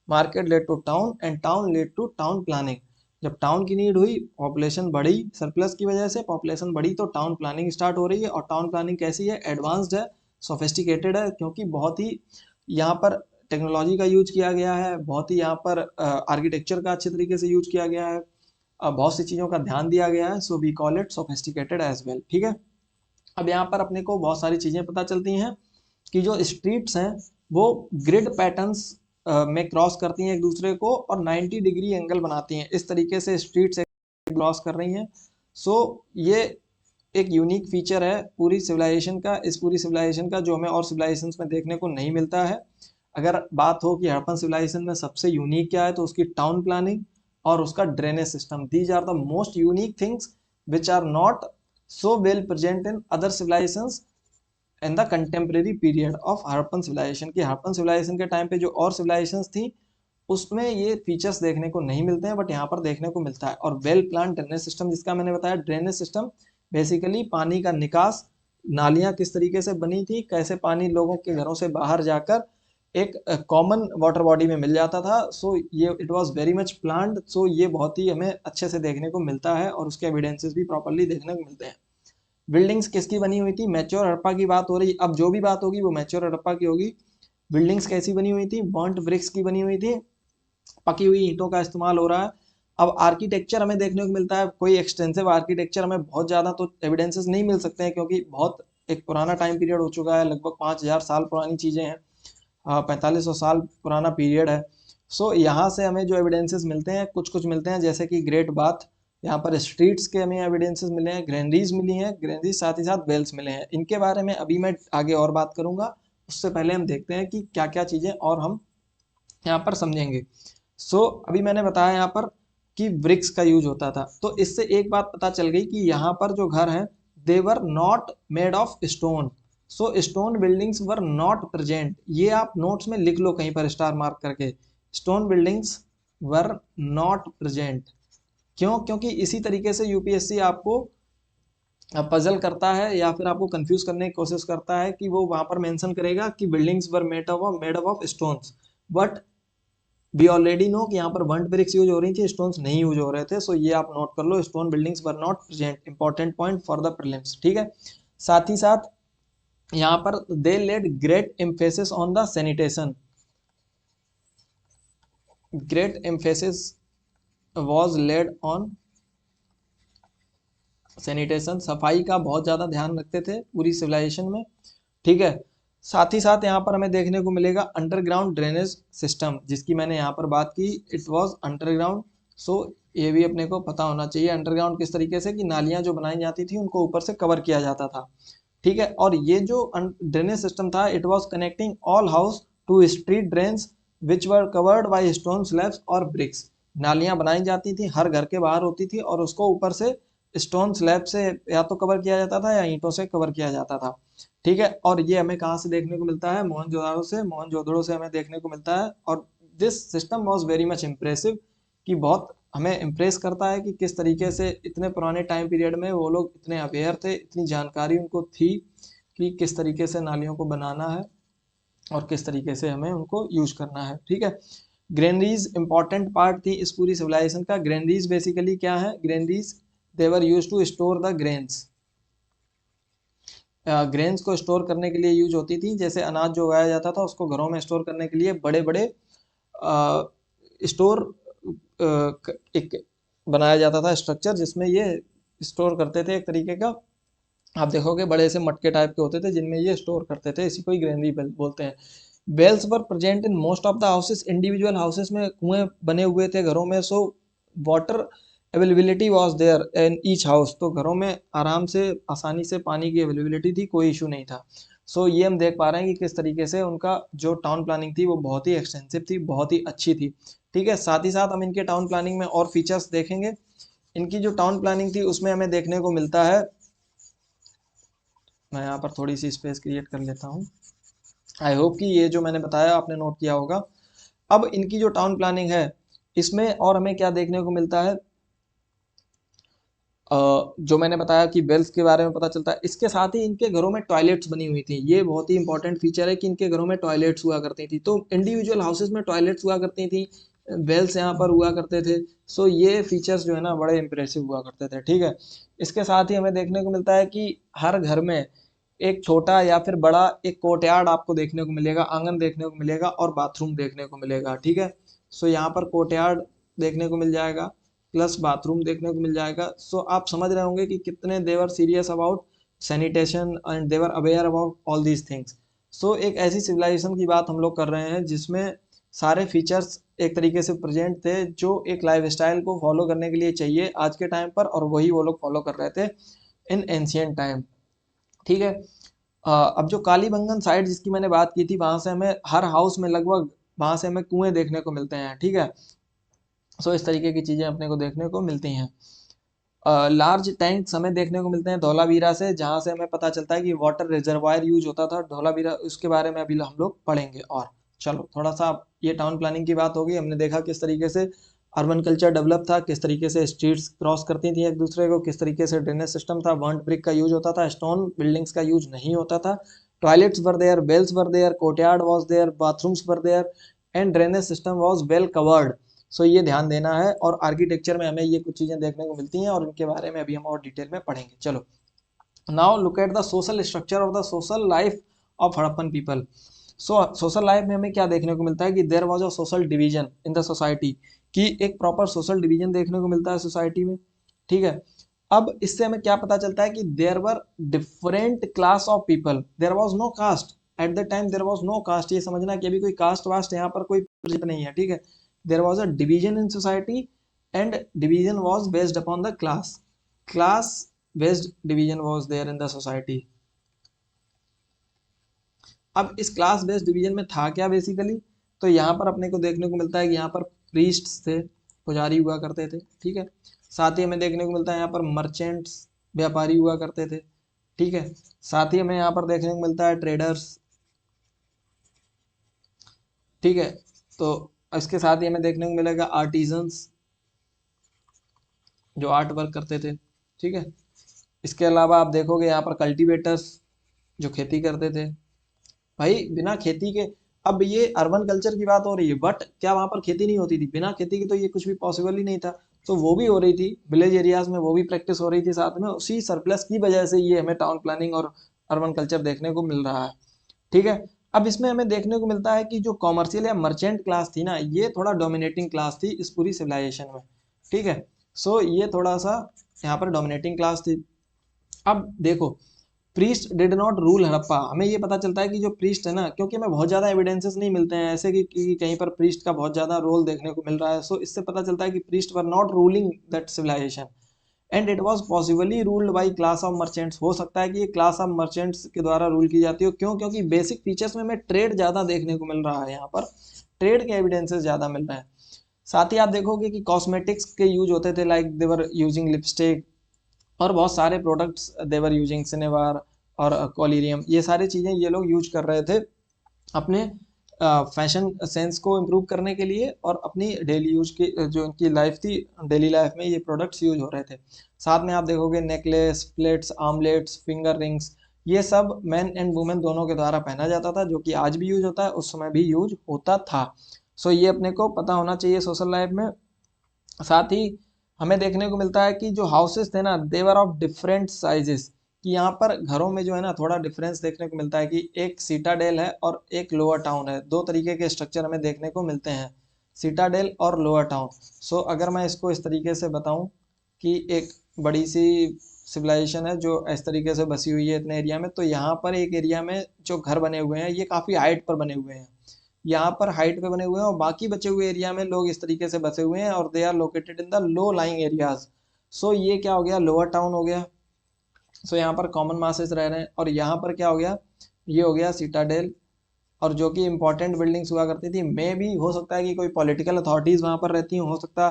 market led to town and town led to town planning. जब टाउन की नीड हुई, पॉपुलेशन बढ़ी, सरप्लस की वजह से पॉपुलेशन बढ़ी, तो टाउन प्लानिंग स्टार्ट हो रही है। और टाउन प्लानिंग कैसी है? एडवांस्ड है, सोफिस्टिकेटेड है, क्योंकि बहुत ही यहाँ पर टेक्नोलॉजी का यूज किया गया है, बहुत ही यहाँ पर आर्किटेक्चर का अच्छे तरीके से यूज किया गया है, बहुत सी चीज़ों का ध्यान दिया गया है। So we call it sophisticated as well. ठीक है, अब यहाँ पर अपने को बहुत सारी चीज़ें पता चलती हैं कि जो स्ट्रीट्स हैं वो ग्रिड पैटर्न्स में क्रॉस करती हैं एक दूसरे को और 90 डिग्री एंगल बनाती हैं। इस तरीके से स्ट्रीट्स क्रॉस कर रही हैं। सो ये एक यूनिक फीचर है पूरी सिविलाइजेशन का, इस पूरी सिविलाइजेशन का, जो हमें और सिविलाइजेशन में देखने को नहीं मिलता है। अगर बात हो कि हड़प्पन सिविलाइजेशन में सबसे यूनिक क्या है, तो उसकी टाउन प्लानिंग और उसका drainage system, these are the most unique things which are not so well present in other civilizations in the contemporary period of Harappan civilization। की हड़प्पन civilization के टाइम पे जो और civilizations थी उसमें ये फीचर्स देखने को नहीं मिलते हैं, बट यहाँ पर देखने को मिलता है। और वेल प्लान ड्रेनेज सिस्टम, जिसका मैंने बताया, ड्रेनेज सिस्टम बेसिकली पानी का निकास, नालियाँ किस तरीके से बनी थी, कैसे पानी लोगों के घरों से बाहर जाकर एक कॉमन वाटर बॉडी में मिल जाता था। सो ये it was very much planned. So ये बहुत ही हमें अच्छे से देखने को मिलता है और उसके एविडेंसेस भी प्रॉपर्ली देखने को मिलते हैं। बिल्डिंग्स किसकी बनी हुई थी? मैच्योर हड़प्पा की बात हो रही। अब जो भी बात होगी वो मैच्योर हड़प्पा की होगी। बिल्डिंग्स कैसी बनी हुई थी? बर्न्ट ब्रिक्स की बनी हुई थी, पकी हुई ईंटों का इस्तेमाल हो रहा है। अब आर्किटेक्चर हमें देखने को मिलता है, कोई एक्सटेंसिव आर्किटेक्चर हमें बहुत ज़्यादा तो एविडेंसेस नहीं मिल सकते हैं, क्योंकि बहुत एक पुराना टाइम पीरियड हो चुका है, लगभग 5000 साल पुरानी चीज़ें हैं, 4500 साल पुराना पीरियड है। सो यहाँ से हमें जो एविडेंसेस मिलते हैं, कुछ कुछ मिलते हैं, जैसे कि ग्रेट बाथ, यहाँ पर स्ट्रीट्स के हमें एविडेंसेस मिले हैं, ग्रैनरीज मिली हैं, ग्रैनरीज साथ ही साथ वेल्स मिले हैं। इनके बारे में अभी मैं आगे और बात करूँगा, उससे पहले हम देखते हैं कि क्या क्या चीज़ें और हम यहाँ पर समझेंगे। अभी मैंने बताया यहाँ पर कि ब्रिक्स का यूज होता था, तो इससे एक बात पता चल गई कि यहाँ पर जो घर हैं they were not made of stone. Stone buildings were not present. ये आप नोट्स में लिख लो कहीं पर स्टार मार्क करके, stone buildings were not present. क्यों? क्योंकि इसी तरीके से यूपीएससी आपको पजल करता है या फिर आपको कंफ्यूज करने की कोशिश करता है कि वो वहां पर मेंशन करेगा कि buildings were made of stones, but we already know कि यहाँ पर बर्न्ट ब्रिक्स यूज हो रही थी, स्टोन्स नहीं यूज हो रहे थे। सो ये आप नोट कर लो, stone buildings were not present, important point for the prelims. ठीक है, साथ ही साथ यहाँ पर they laid great emphasis on the sanitation, great emphasis was laid on sanitation, सफाई का बहुत ज़्यादा ध्यान रखते थे पूरी सिविलाइजेशन में। ठीक है, साथ ही साथ यहाँ पर हमें देखने को मिलेगा अंडरग्राउंड ड्रेनेज सिस्टम, जिसकी मैंने यहाँ पर बात की, इट वाज अंडरग्राउंड। सो ये भी अपने को पता होना चाहिए अंडरग्राउंड किस तरीके से, कि नालियाँ जो बनाई जाती थी उनको ऊपर से कवर किया जाता था। ठीक है, और ये जो ड्रेनेज सिस्टम था, it was connecting all house to street drains which were covered by stone slabs और ब्रिक्स। नालियाँ बनाई जाती थी, हर घर के बाहर होती थी, और उसको ऊपर से स्टोन स्लैब से या तो कवर किया जाता था या ईंटों से कवर किया जाता था। ठीक है, और ये हमें कहाँ से देखने को मिलता है? मोहनजोदड़ो से हमें देखने को मिलता है। और this system was very much impressive, कि बहुत हमें इम्प्रेस करता है कि किस तरीके से इतने पुराने टाइम पीरियड में वो लोग इतने अवेयर थे, इतनी जानकारी उनको थी कि किस तरीके से नालियों को बनाना है और किस तरीके से हमें उनको यूज करना है। ठीक है, ग्रेनरीज इंपॉर्टेंट पार्ट थी इस पूरी सिविलाइजेशन का। ग्रेनरीज बेसिकली क्या है? Granaries they were use to store the grains, grains को स्टोर करने के लिए यूज होती थी। जैसे अनाज जो उगाया जाता था उसको घरों में स्टोर करने के लिए बड़े बड़े स्टोर एक बनाया जाता था स्ट्रक्चर, जिसमें ये स्टोर करते थे। एक तरीके का आप देखोगे बड़े से मटके टाइप के होते थे जिनमें ये स्टोर करते थे, इसी को ही ग्रेनरी बोलते हैं। Wells were present in most of the houses, individual houses में कुएं बने हुए थे घरों में। So water availability was there in each house, तो घरों में आराम से आसानी से पानी की अवेलेबिलिटी थी, कोई इशू नहीं था। सो ये हम देख पा रहे हैं कि किस तरीके से उनका जो टाउन प्लानिंग थी वो बहुत ही एक्सटेंसिव थी, बहुत ही अच्छी थी। ठीक है, साथ ही साथ हम इनके टाउन प्लानिंग में और फीचर्स देखेंगे। इनकी जो टाउन प्लानिंग थी उसमें हमें देखने को मिलता है, मैं यहाँ पर थोड़ी सी स्पेस क्रिएट कर लेता हूँ। आई होप कि ये जो मैंने बताया आपने नोट किया होगा। अब इनकी जो टाउन प्लानिंग है इसमें और हमें क्या देखने को मिलता है, जो मैंने बताया कि बेल्स के बारे में पता चलता है। इसके साथ ही इनके घरों में टॉयलेट्स बनी हुई थी, ये बहुत ही इंपॉर्टेंट फीचर है कि इनके घरों में टॉयलेट्स हुआ करती थी। तो इंडिविजुअल हाउसेज में टॉयलेट्स हुआ करती थी, बेल्स यहाँ पर हुआ करते थे। सो ये फीचर्स जो है ना बड़े इंप्रेसिव हुआ करते थे, ठीक है। इसके साथ ही हमें देखने को मिलता है कि हर घर में एक छोटा या फिर बड़ा एक कोर्टयार्ड आपको देखने को मिलेगा, आंगन देखने को मिलेगा और बाथरूम देखने को मिलेगा, ठीक है। सो यहाँ पर कोर्टयार्ड देखने को मिल जाएगा प्लस बाथरूम देखने को मिल जाएगा। सो आप समझ रहे होंगे कि कितने they were serious about sanitation and they were aware about all these things. So एक ऐसी सिविलाइजेशन की बात हम लोग कर रहे हैं जिसमें सारे फीचर्स एक तरीके से प्रेजेंट थे जो एक लाइफस्टाइल को फॉलो करने के लिए चाहिए आज के टाइम पर, और वही वो लोग फॉलो कर रहे थे इन एंशियंट टाइम, ठीक है। अब जो कालीबंगन साइड जिसकी मैंने बात की थी वहां से हमें हर हाउस में लगभग वहां से हमें कुएं देखने को मिलते हैं, ठीक है। सो इस तरीके की चीजें अपने को देखने को मिलती हैं। लार्ज टैंक्स हमें देखने को मिलते हैं धौलावीरा से, जहां से हमें पता चलता है कि वाटर रिजर्वायर यूज होता था धौलावीरा, उसके बारे में अभी हम लोग पढ़ेंगे। और चलो थोड़ा सा ये टाउन प्लानिंग की बात होगी, हमने देखा किस तरीके से अर्बन कल्चर डेवलप था, किस तरीके से स्ट्रीट्स क्रॉस करती थी एक दूसरे को, किस तरीके से ड्रेनेज सिस्टम था, बर्न्ट ब्रिक का यूज होता था, स्टोन बिल्डिंग्स का यूज नहीं होता था, toilets were there, wells were there, courtyard was there, bathrooms were there and drainage system was well covered. So ये ध्यान देना है, और आर्किटेक्चर में हमें ये कुछ चीजें देखने को मिलती हैं और इनके बारे में अभी हम और डिटेल में पढ़ेंगे। चलो now look at the social structure of the social life of Harappan people. So social life में हमें क्या देखने को मिलता है कि there was a social division in the society, कि एक प्रॉपर सोशल डिवीजन देखने को मिलता है सोसाइटी में, ठीक है। अब इससे हमें क्या पता चलता है कि there were different class of people, there was no caste at the time, there was no caste. ये समझना कि अभी कोई कास्ट वास्ट यहाँ पर कोई प्रेजेंट नहीं है, ठीक है। There was a division in society and division was based upon the class, class based division was there in the society. अब इस क्लास बेस्ड डिवीजन में था क्या बेसिकली, तो यहाँ पर अपने को देखने को मिलता है कि यहाँ पर प्रीस्ट थे, पुजारी हुआ करते थे, ठीक है। साथ ही हमें देखने को मिलता है यहाँ पर मर्चेंट्स, व्यापारी हुआ करते थे, ठीक है। साथ ही हमें यहाँ पर देखने को मिलता है ट्रेडर्स, ठीक है। तो इसके साथ ही हमें देखने को मिलेगा आर्टिजन्स, जो आर्ट वर्क करते थे, ठीक है। इसके अलावा आप देखोगे यहाँ पर कल्टीवेटर्स, जो खेती करते थे। भाई बिना खेती के, अब ये अर्बन कल्चर की बात हो रही है बट क्या वहां पर खेती नहीं होती थी? बिना खेती के तो ये कुछ भी पॉसिबल ही नहीं था। तो वो भी हो रही थी विलेज एरियाज में, वो भी प्रैक्टिस हो रही थी साथ में, उसी सरप्लस की वजह से ये हमें टाउन प्लानिंग और अर्बन कल्चर देखने को मिल रहा है, ठीक है। अब इसमें हमें देखने को मिलता है कि जो कॉमर्शियल या मर्चेंट क्लास थी ना, ये थोड़ा डोमिनेटिंग क्लास थी इस पूरी सिविलाइजेशन में, ठीक है। सो ये थोड़ा सा यहाँ पर डोमिनेटिंग क्लास थी। अब देखो priest did not rule Harappa, हमें ये पता चलता है कि जो प्रीस्ट है ना, क्योंकि हमें बहुत ज़्यादा एविडेंसेस नहीं मिलते हैं ऐसे कि कहीं पर प्रीस्ट का बहुत ज़्यादा रोल देखने को मिल रहा है। सो इससे पता चलता है कि priest were not ruling that civilization and it was possibly ruled by class of merchants. हो सकता है कि ये क्लास ऑफ मर्चेंट्स के द्वारा रूल की जाती हो, क्यों? क्योंकि बेसिक फीचर्स में हमें ट्रेड ज़्यादा देखने को मिल रहा है, यहाँ पर ट्रेड के एविडेंसेस ज़्यादा मिल रहे हैं। साथ ही आप देखोगे कि कॉस्मेटिक्स के यूज होते थे, लाइक देवर यूजिंग लिपस्टिक और बहुत सारे प्रोडक्ट्स देवर यूजिंग सिनेवार और कोलिरियम, ये सारी चीज़ें ये लोग यूज कर रहे थे अपने फैशन सेंस को इम्प्रूव करने के लिए, और अपनी डेली यूज की जो इनकी लाइफ थी, डेली लाइफ में ये प्रोडक्ट्स यूज हो रहे थे। साथ में आप देखोगे नेकलेस, प्लेट्स, आमलेट्स, फिंगर रिंग्स, ये सब मैन एंड वुमेन दोनों के द्वारा पहना जाता था, जो कि आज भी यूज होता है, उस समय भी यूज होता था। सो ये अपने को पता होना चाहिए सोशल लाइफ में। साथ ही हमें देखने को मिलता है कि जो हाउसेस थे ना, देवर ऑफ डिफरेंट साइजेस, कि यहाँ पर घरों में जो है ना थोड़ा डिफरेंस देखने को मिलता है कि एक सीटाडेल है और एक लोअर टाउन है, दो तरीके के स्ट्रक्चर हमें देखने को मिलते हैं, सीटाडेल और लोअर टाउन। सो अगर मैं इसको इस तरीके से बताऊं कि एक बड़ी सी सिविलाइजेशन है जो इस तरीके से बसी हुई है इतने एरिया में, तो यहाँ पर एक एरिया में जो घर बने हुए हैं ये काफ़ी हाइट पर बने हुए हैं, यहाँ पर हाइट पे बने हुए हैं, और बाकी बचे हुए एरिया में लोग इस तरीके से बसे हुए हैं और they are located in the low lying areas. So ये क्या हो गया, लोअर टाउन हो गया। सो यहाँ पर कॉमन मासेस रह रहे हैं, और यहाँ पर क्या हो गया, ये हो गया सीटाडेल, और जो कि इंपॉर्टेंट बिल्डिंग्स हुआ करती थी। मे भी हो सकता है कि कोई पॉलिटिकल अथॉरिटीज़ वहाँ पर रहती हो सकता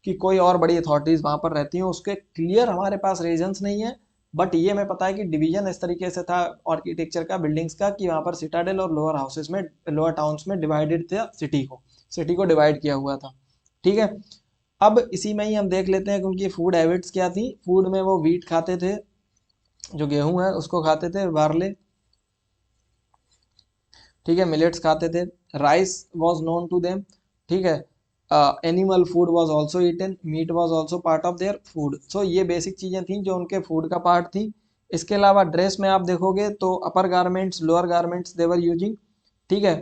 कि कोई और बड़ी अथॉरिटीज़ वहाँ पर रहती हैं, उसके क्लियर हमारे पास रीजंस नहीं है, बट ये हमें पता है कि डिवीजन इस तरीके से था आर्किटेक्चर का, बिल्डिंग्स का, कि वहाँ पर सिटाडेल और लोअर हाउसेस में, लोअर टाउन्स में डिवाइडेड था सिटी को डिवाइड किया हुआ था। ठीक है, अब इसी में ही हम देख लेते हैं कि उनकी फूड हैबिट्स क्या थी। फूड में वो व्हीट खाते थे, जो गेहूं है उसको खाते थे, बार्ले, ठीक है, मिलेट्स खाते थे, rice was known to them, ठीक है, animal food was also eaten, meat was also part of their food. So ये बेसिक चीज़ें थी जो उनके फूड का पार्ट थी। इसके अलावा ड्रेस में आप देखोगे तो upper garments, lower garments they were using, ठीक है,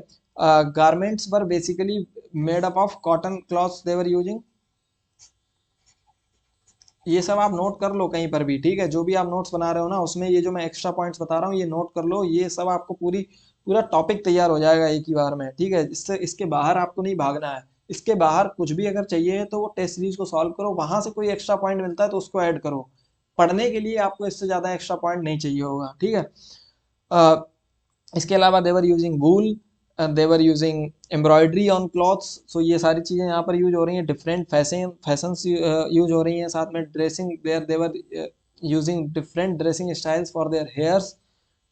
garments were basically made up of cotton clothes they were using. ये सब आप नोट कर लो कहीं पर भी, ठीक है, जो भी आप नोट्स बना रहे हो ना उसमें ये जो मैं एक्स्ट्रा पॉइंट्स बता रहा हूँ ये नोट कर लो, ये सब आपको पूरा टॉपिक तैयार हो जाएगा एक ही बार में, ठीक है। इससे इसके बाहर आपको नहीं भागना है, इसके बाहर कुछ भी अगर चाहिए तो वो टेस्ट सीरीज को सॉल्व करो, वहां से कोई एक्स्ट्रा पॉइंट मिलता है तो उसको ऐड करो। पढ़ने के लिए आपको इससे ज्यादा एक्स्ट्रा पॉइंट नहीं चाहिए होगा, ठीक है। इसके अलावा they were using wool, they were using embroidery on clothes. So ये सारी चीज़ें यहाँ पर यूज हो रही हैं, डिफरेंट फैशंस यूज हो रही हैं, साथ में dressing they were using different dressing styles for their hairs,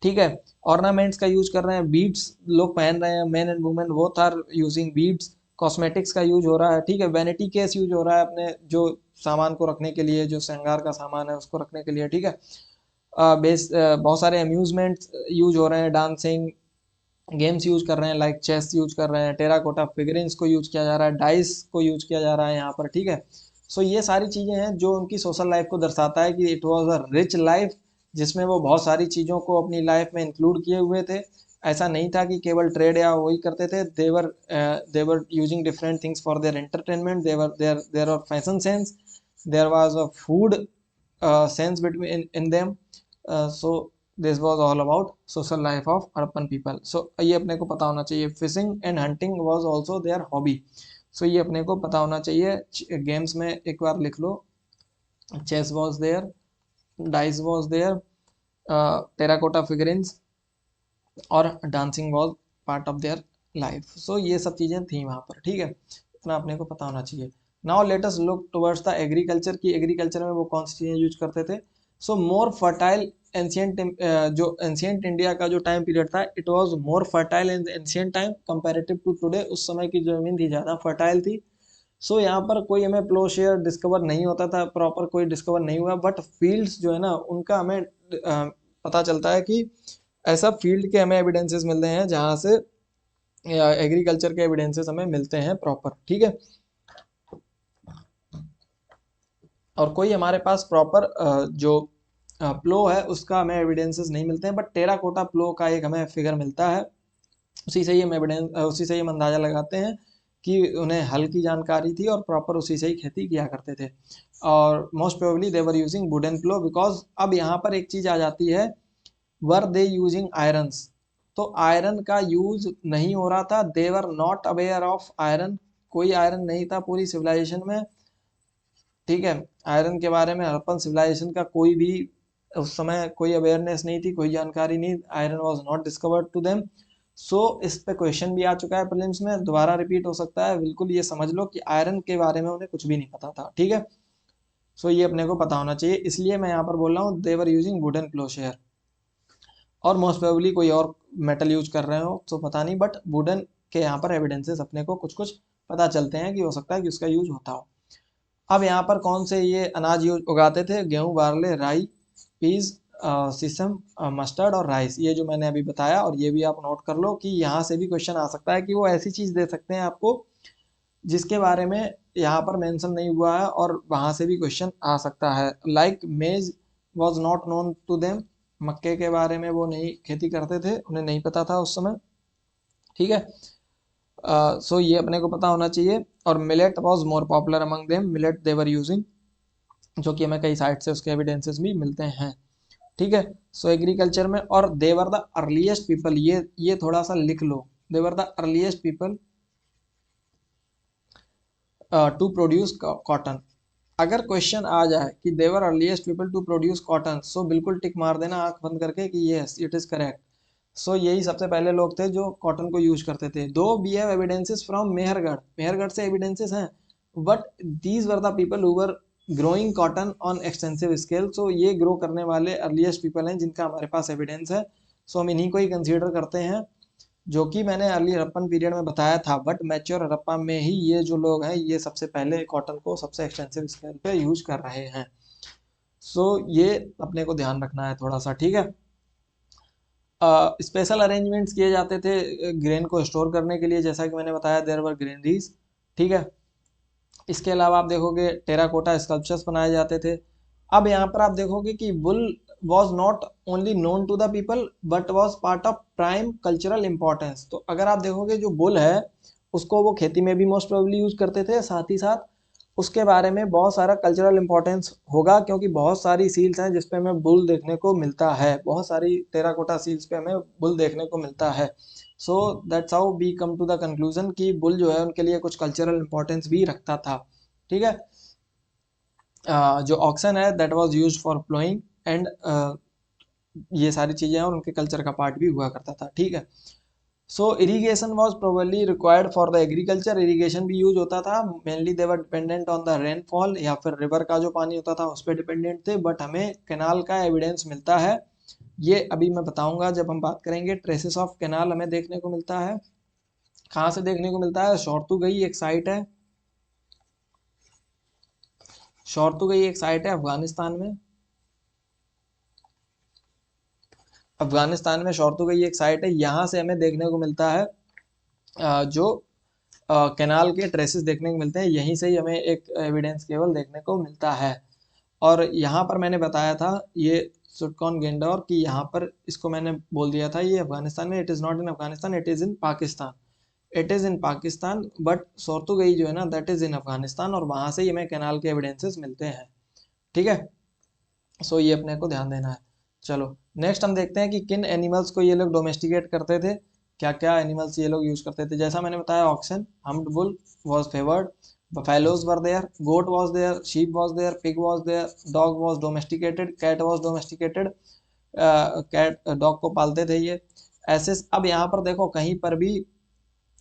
ठीक है। ऑर्नामेंट्स का यूज कर रहे हैं, बीड्स लोग पहन रहे हैं, men and women both are using beads. Cosmetics का यूज हो रहा है, ठीक है, वैनिटी केस यूज हो रहा है अपने जो सामान को रखने के लिए, जो श्रृंगार का सामान है उसको रखने के लिए, ठीक है। बहुत सारे अम्यूजमेंट यूज हो रहे हैं, डांसिंग गेम्स यूज कर रहे हैं, लाइक चेस यूज कर रहे हैं, टेराकोटा फिगरिंग्स को यूज किया जा रहा है, डाइस को यूज किया जा रहा है यहाँ पर, ठीक है। सो ये सारी चीज़ें हैं जो उनकी सोशल लाइफ को दर्शाता है कि it was a rich life, जिसमें वो बहुत सारी चीज़ों को अपनी लाइफ में इंक्लूड किए हुए थे। ऐसा नहीं था कि केवल ट्रेड या वही करते थे, they were using different things for their entertainment, they were are fashion sense, there was a food sense between in them. So this was all about social life of urban people. So ये अपने को पता होना चाहिए। Fishing and hunting was also their hobby. So ये अपने को पता होना चाहिए। गेम्स में एक बार लिख लो, chess was there, dice was there, terracotta figurines और dancing was part of their life. So ये सब चीज़ें थी वहाँ पर, ठीक है, इतना अपने को पता होना चाहिए। Now let us look towards the agriculture, की एग्रीकल्चर में वो कौन सी चीज़ें यूज करते थे। सो मोर फर्टाइल एंशियंट, जो एंशियंट इंडिया का जो टाइम पीरियड था, it was more fertile in ancient time comparative to today. उस समय की जमीन थी ज़्यादा फर्टाइल थी। सो यहाँ पर कोई हमें प्लोशेयर डिस्कवर नहीं होता था, प्रॉपर कोई डिस्कवर नहीं हुआ, बट फील्ड्स जो है ना उनका हमें पता चलता है कि ऐसा फील्ड के हमें एविडेंसेस मिलते हैं जहाँ से एग्रीकल्चर के एविडेंसेस हमें मिलते हैं प्रॉपर, ठीक है। और कोई हमारे पास प्रॉपर जो प्लो है उसका हमें एविडेंसेस नहीं मिलते हैं, बट टेराकोटा प्लो का एक हमें फिगर मिलता है, उसी से ही हम अंदाज़ा लगाते हैं कि उन्हें हल की जानकारी थी और प्रॉपर उसी से ही खेती किया करते थे। और most probably they were using wooden plough, because अब यहाँ पर एक चीज़ आ जाती है, वर दे यूजिंग आयरन्स, तो आयरन का यूज नहीं हो रहा था, they were not aware of iron, कोई आयरन नहीं था पूरी सिविलाइजेशन में, ठीक है। आयरन के बारे में हड़प्पन सिविलाइजेशन का कोई भी उस समय कोई अवेयरनेस नहीं थी, कोई जानकारी नहीं, iron was not discovered to them. So इस पे क्वेश्चन भी आ चुका है प्रीलिम्स में, दोबारा रिपीट हो सकता है, बिल्कुल ये समझ लो कि आयरन के बारे में उन्हें कुछ भी नहीं पता था, ठीक है। सो ये अपने को पता होना चाहिए, इसलिए मैं यहाँ पर बोल रहा हूँ देवर यूजिंग वुडन प्लोशेयर। और मोस्ट प्रोबेबली कोई और मेटल यूज कर रहे हो तो पता नहीं, बट वुडन के यहाँ पर एविडेंसेस अपने को कुछ कुछ पता चलते हैं कि हो सकता है कि उसका यूज होता हो। अब यहाँ पर कौन से ये अनाज यूज उगाते थे, गेहूं, बार्ले, राई, पीज, सीसम, मस्टर्ड और राइस, ये जो मैंने अभी बताया। और ये भी आप नोट कर लो कि यहाँ से भी क्वेश्चन आ सकता है कि वो ऐसी चीज दे सकते हैं आपको जिसके बारे में यहाँ पर मेंशन नहीं हुआ है, और वहां से भी क्वेश्चन आ सकता है। Like maize was not known to them, मक्के के बारे में वो नहीं खेती करते थे, उन्हें नहीं पता था उस समय, ठीक है। सो ये अपने को पता होना चाहिए। और millet was more popular among them, millet they were using, जो कि हमें कई साइट से उसके एविडेंसेस भी मिलते हैं, ठीक है। सो एग्रीकल्चर में, और देवर द अर्लीस्ट पीपल, ये थोड़ा सा लिख लो, they were the earliest people to produce cotton. अगर क्वेश्चन आ जाए कि they were earliest people to produce cotton, so बिल्कुल टिक मार देना आंख बंद करके कि yes it is correct. So यही सबसे पहले लोग थे जो कॉटन को यूज करते थे। Though we have evidences from Mehrgarh, Mehrgarh से एविडेंसेस हैं, but these were the people who were growing cotton on extensive scale. So ये ग्रो करने वाले अर्लीस्ट पीपल हैं जिनका हमारे पास एविडेंस है। सो हम इन्हीं को ही कंसीडर करते हैं, जो कि मैंने अर्ली हड़प्पन पीरियड में बताया था। बट मैच्योर हड़प्पा में ही ये जो लोग हैं ये सबसे पहले कॉटन को सबसे एक्सटेंसिव स्केल पे यूज कर रहे हैं। सो ये अपने को ध्यान रखना है थोड़ा सा, ठीक है। स्पेशल अरेंजमेंट्स किए जाते थे ग्रेन को स्टोर करने के लिए, जैसा कि मैंने बताया देयर वर ग्रेनरीज, ठीक है। इसके अलावा आप देखोगे टेराकोटा स्कल्पचर्स बनाए जाते थे। अब यहाँ पर आप देखोगे कि wool was not only known to the people but was part of prime cultural importance. तो अगर आप देखोगे जो बुल है उसको वो खेती में भी मोस्ट प्रोबेबली यूज करते थे, साथ ही साथ उसके बारे में बहुत सारा कल्चरल इंपॉर्टेंस होगा, क्योंकि बहुत सारी सील्स हैं जिसपे हमें बुल देखने को मिलता है, बहुत सारी टेराकोटा सील्स पे हमें बुल देखने को मिलता है। So that's how we come to the conclusion कि बुल जो है उनके लिए कुछ कल्चरल इंपॉर्टेंस भी रखता था, ठीक है। जो ऑक्सन है that was used for ploughing and ये सारी चीजें हैं और उनके कल्चर का पार्ट भी हुआ करता था, ठीक है। So irrigation was probably required for the agriculture, irrigation भी यूज होता था। Mainly they were dependent on the rainfall, या फिर रिवर का जो पानी होता था उस पर डिपेंडेंट थे। बट हमें कैनाल का एविडेंस मिलता है, ये अभी मैं बताऊंगा जब हम बात करेंगे। ट्रेसेस ऑफ कैनाल हमें देखने को मिलता है, कहाँ से देखने को मिलता है, शोरतुगई एक साइट है, शोरतुगई एक साइट है अफगानिस्तान में। अफगानिस्तान में शोरतुगई एक साइट है, यहाँ से हमें देखने को मिलता है जो कैनाल के ट्रेसेस देखने को मिलते हैं, यहीं से ही हमें एक एविडेंस केवल देखने को मिलता है। और यहाँ पर मैंने बताया था ये सुटकॉन गेंडोर कि यहाँ पर इसको मैंने बोल दिया था ये अफगानिस्तान में, it is not in Afghanistan, it is in Pakistan, it is in Pakistan. But Shortugai जो है ना दैट इज़ इन अफगानिस्तान, और वहाँ से ही हमें कैनाल के एविडेंसेस मिलते हैं, ठीक है। सो ये अपने को ध्यान देना है। चलो नेक्स्ट हम देखते हैं कि किन एनिमल्स को ये लोग डोमेस्टिकेट करते थे, क्या क्या एनिमल्स ये लोग यूज करते थे। जैसा मैंने बताया oxen, humped bull was favoured, buffaloes were there, goat was there, sheep was there, pig was there, dog was domesticated, cat was domesticated, cat dog को पालते थे ये ऐसे। अब यहाँ पर देखो कहीं पर भी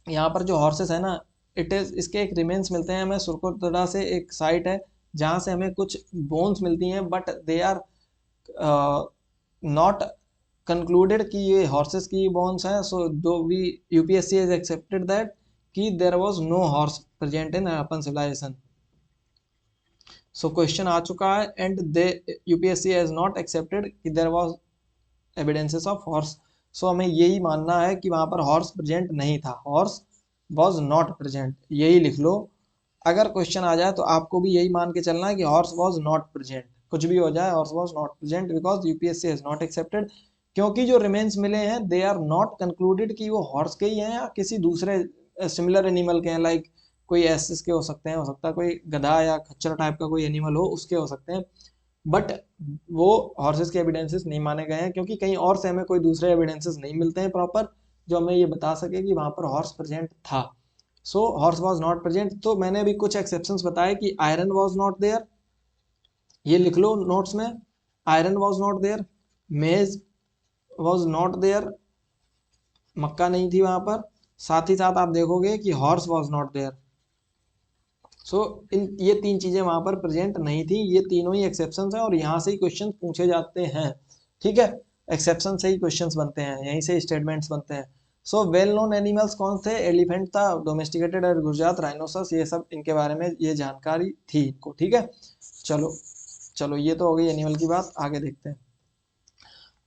यहाँ पर जो हॉर्सेस है ना, इट इज इसके एक रिमेन्स मिलते हैं हमें सुरकोतड़ा से, एक साइट है जहाँ से हमें कुछ बोन्स मिलती हैं, but they are not concluded कि ये हॉर्सेस की बोन्स हैं। So though we UPSC has accepted that कि there was no horse present in Harappan civilization. So question आ चुका है and the UPSC has not accepted कि there was evidences of horse. So हमें यही मानना है कि वहां पर हॉर्स प्रेजेंट नहीं था, हॉर्स वॉज नॉट प्रेजेंट, यही लिख लो। अगर क्वेश्चन आ जाए तो आपको भी यही मान के चलना है कि हॉर्स वॉज नॉट प्रेजेंट, कुछ भी हो जाए horse was not present because UPSC has not accepted, क्योंकि जो रिमेन्स मिले हैं दे आर नॉट कंक्लूडेड कि वो हॉर्स के ही हैं या किसी दूसरे सिमिलर एनिमल के हैं, लाइक कोई एसिस के हो सकते हैं, हो सकता है कोई गधा या खच्चर टाइप का कोई एनिमल हो उसके हो सकते हैं। बट वो हॉर्सेस के एविडेंसेस नहीं माने गए हैं, क्योंकि कहीं और से हमें कोई दूसरे एविडेंसेस नहीं मिलते हैं प्रॉपर जो हमें ये बता सके कि वहां पर हॉर्स प्रेजेंट था। सो हॉर्स वाज नॉट प्रेजेंट। तो मैंने अभी कुछ एक्सेप्शंस बताए कि आयरन वाज नॉट देयर, ये लिख लो नोट्स में, आयरन वाज नॉट देयर, मेज वाज नॉट देयर, मक्का नहीं थी वहां पर, साथ ही साथ आप देखोगे कि हॉर्स वाज नॉट देयर। सो इन ये तीन चीजें वहां पर प्रेजेंट नहीं थी, ये तीनों ही एक्सेप्शंस हैं और यहाँ से ही क्वेश्चन पूछे जाते हैं, ठीक है। एक्सेप्शन से ही क्वेश्चंस बनते हैं, यहीं से स्टेटमेंट्स बनते हैं। सो वेल नोन एनिमल्स कौन थे, एलिफेंट था, डोमेस्टिकेटेड और गुजरात राइनोसरस, ये सब इनके बारे में ये जानकारी थी इनको, ठीक है। चलो चलो ये तो हो गई एनिमल की बात, आगे देखते हैं।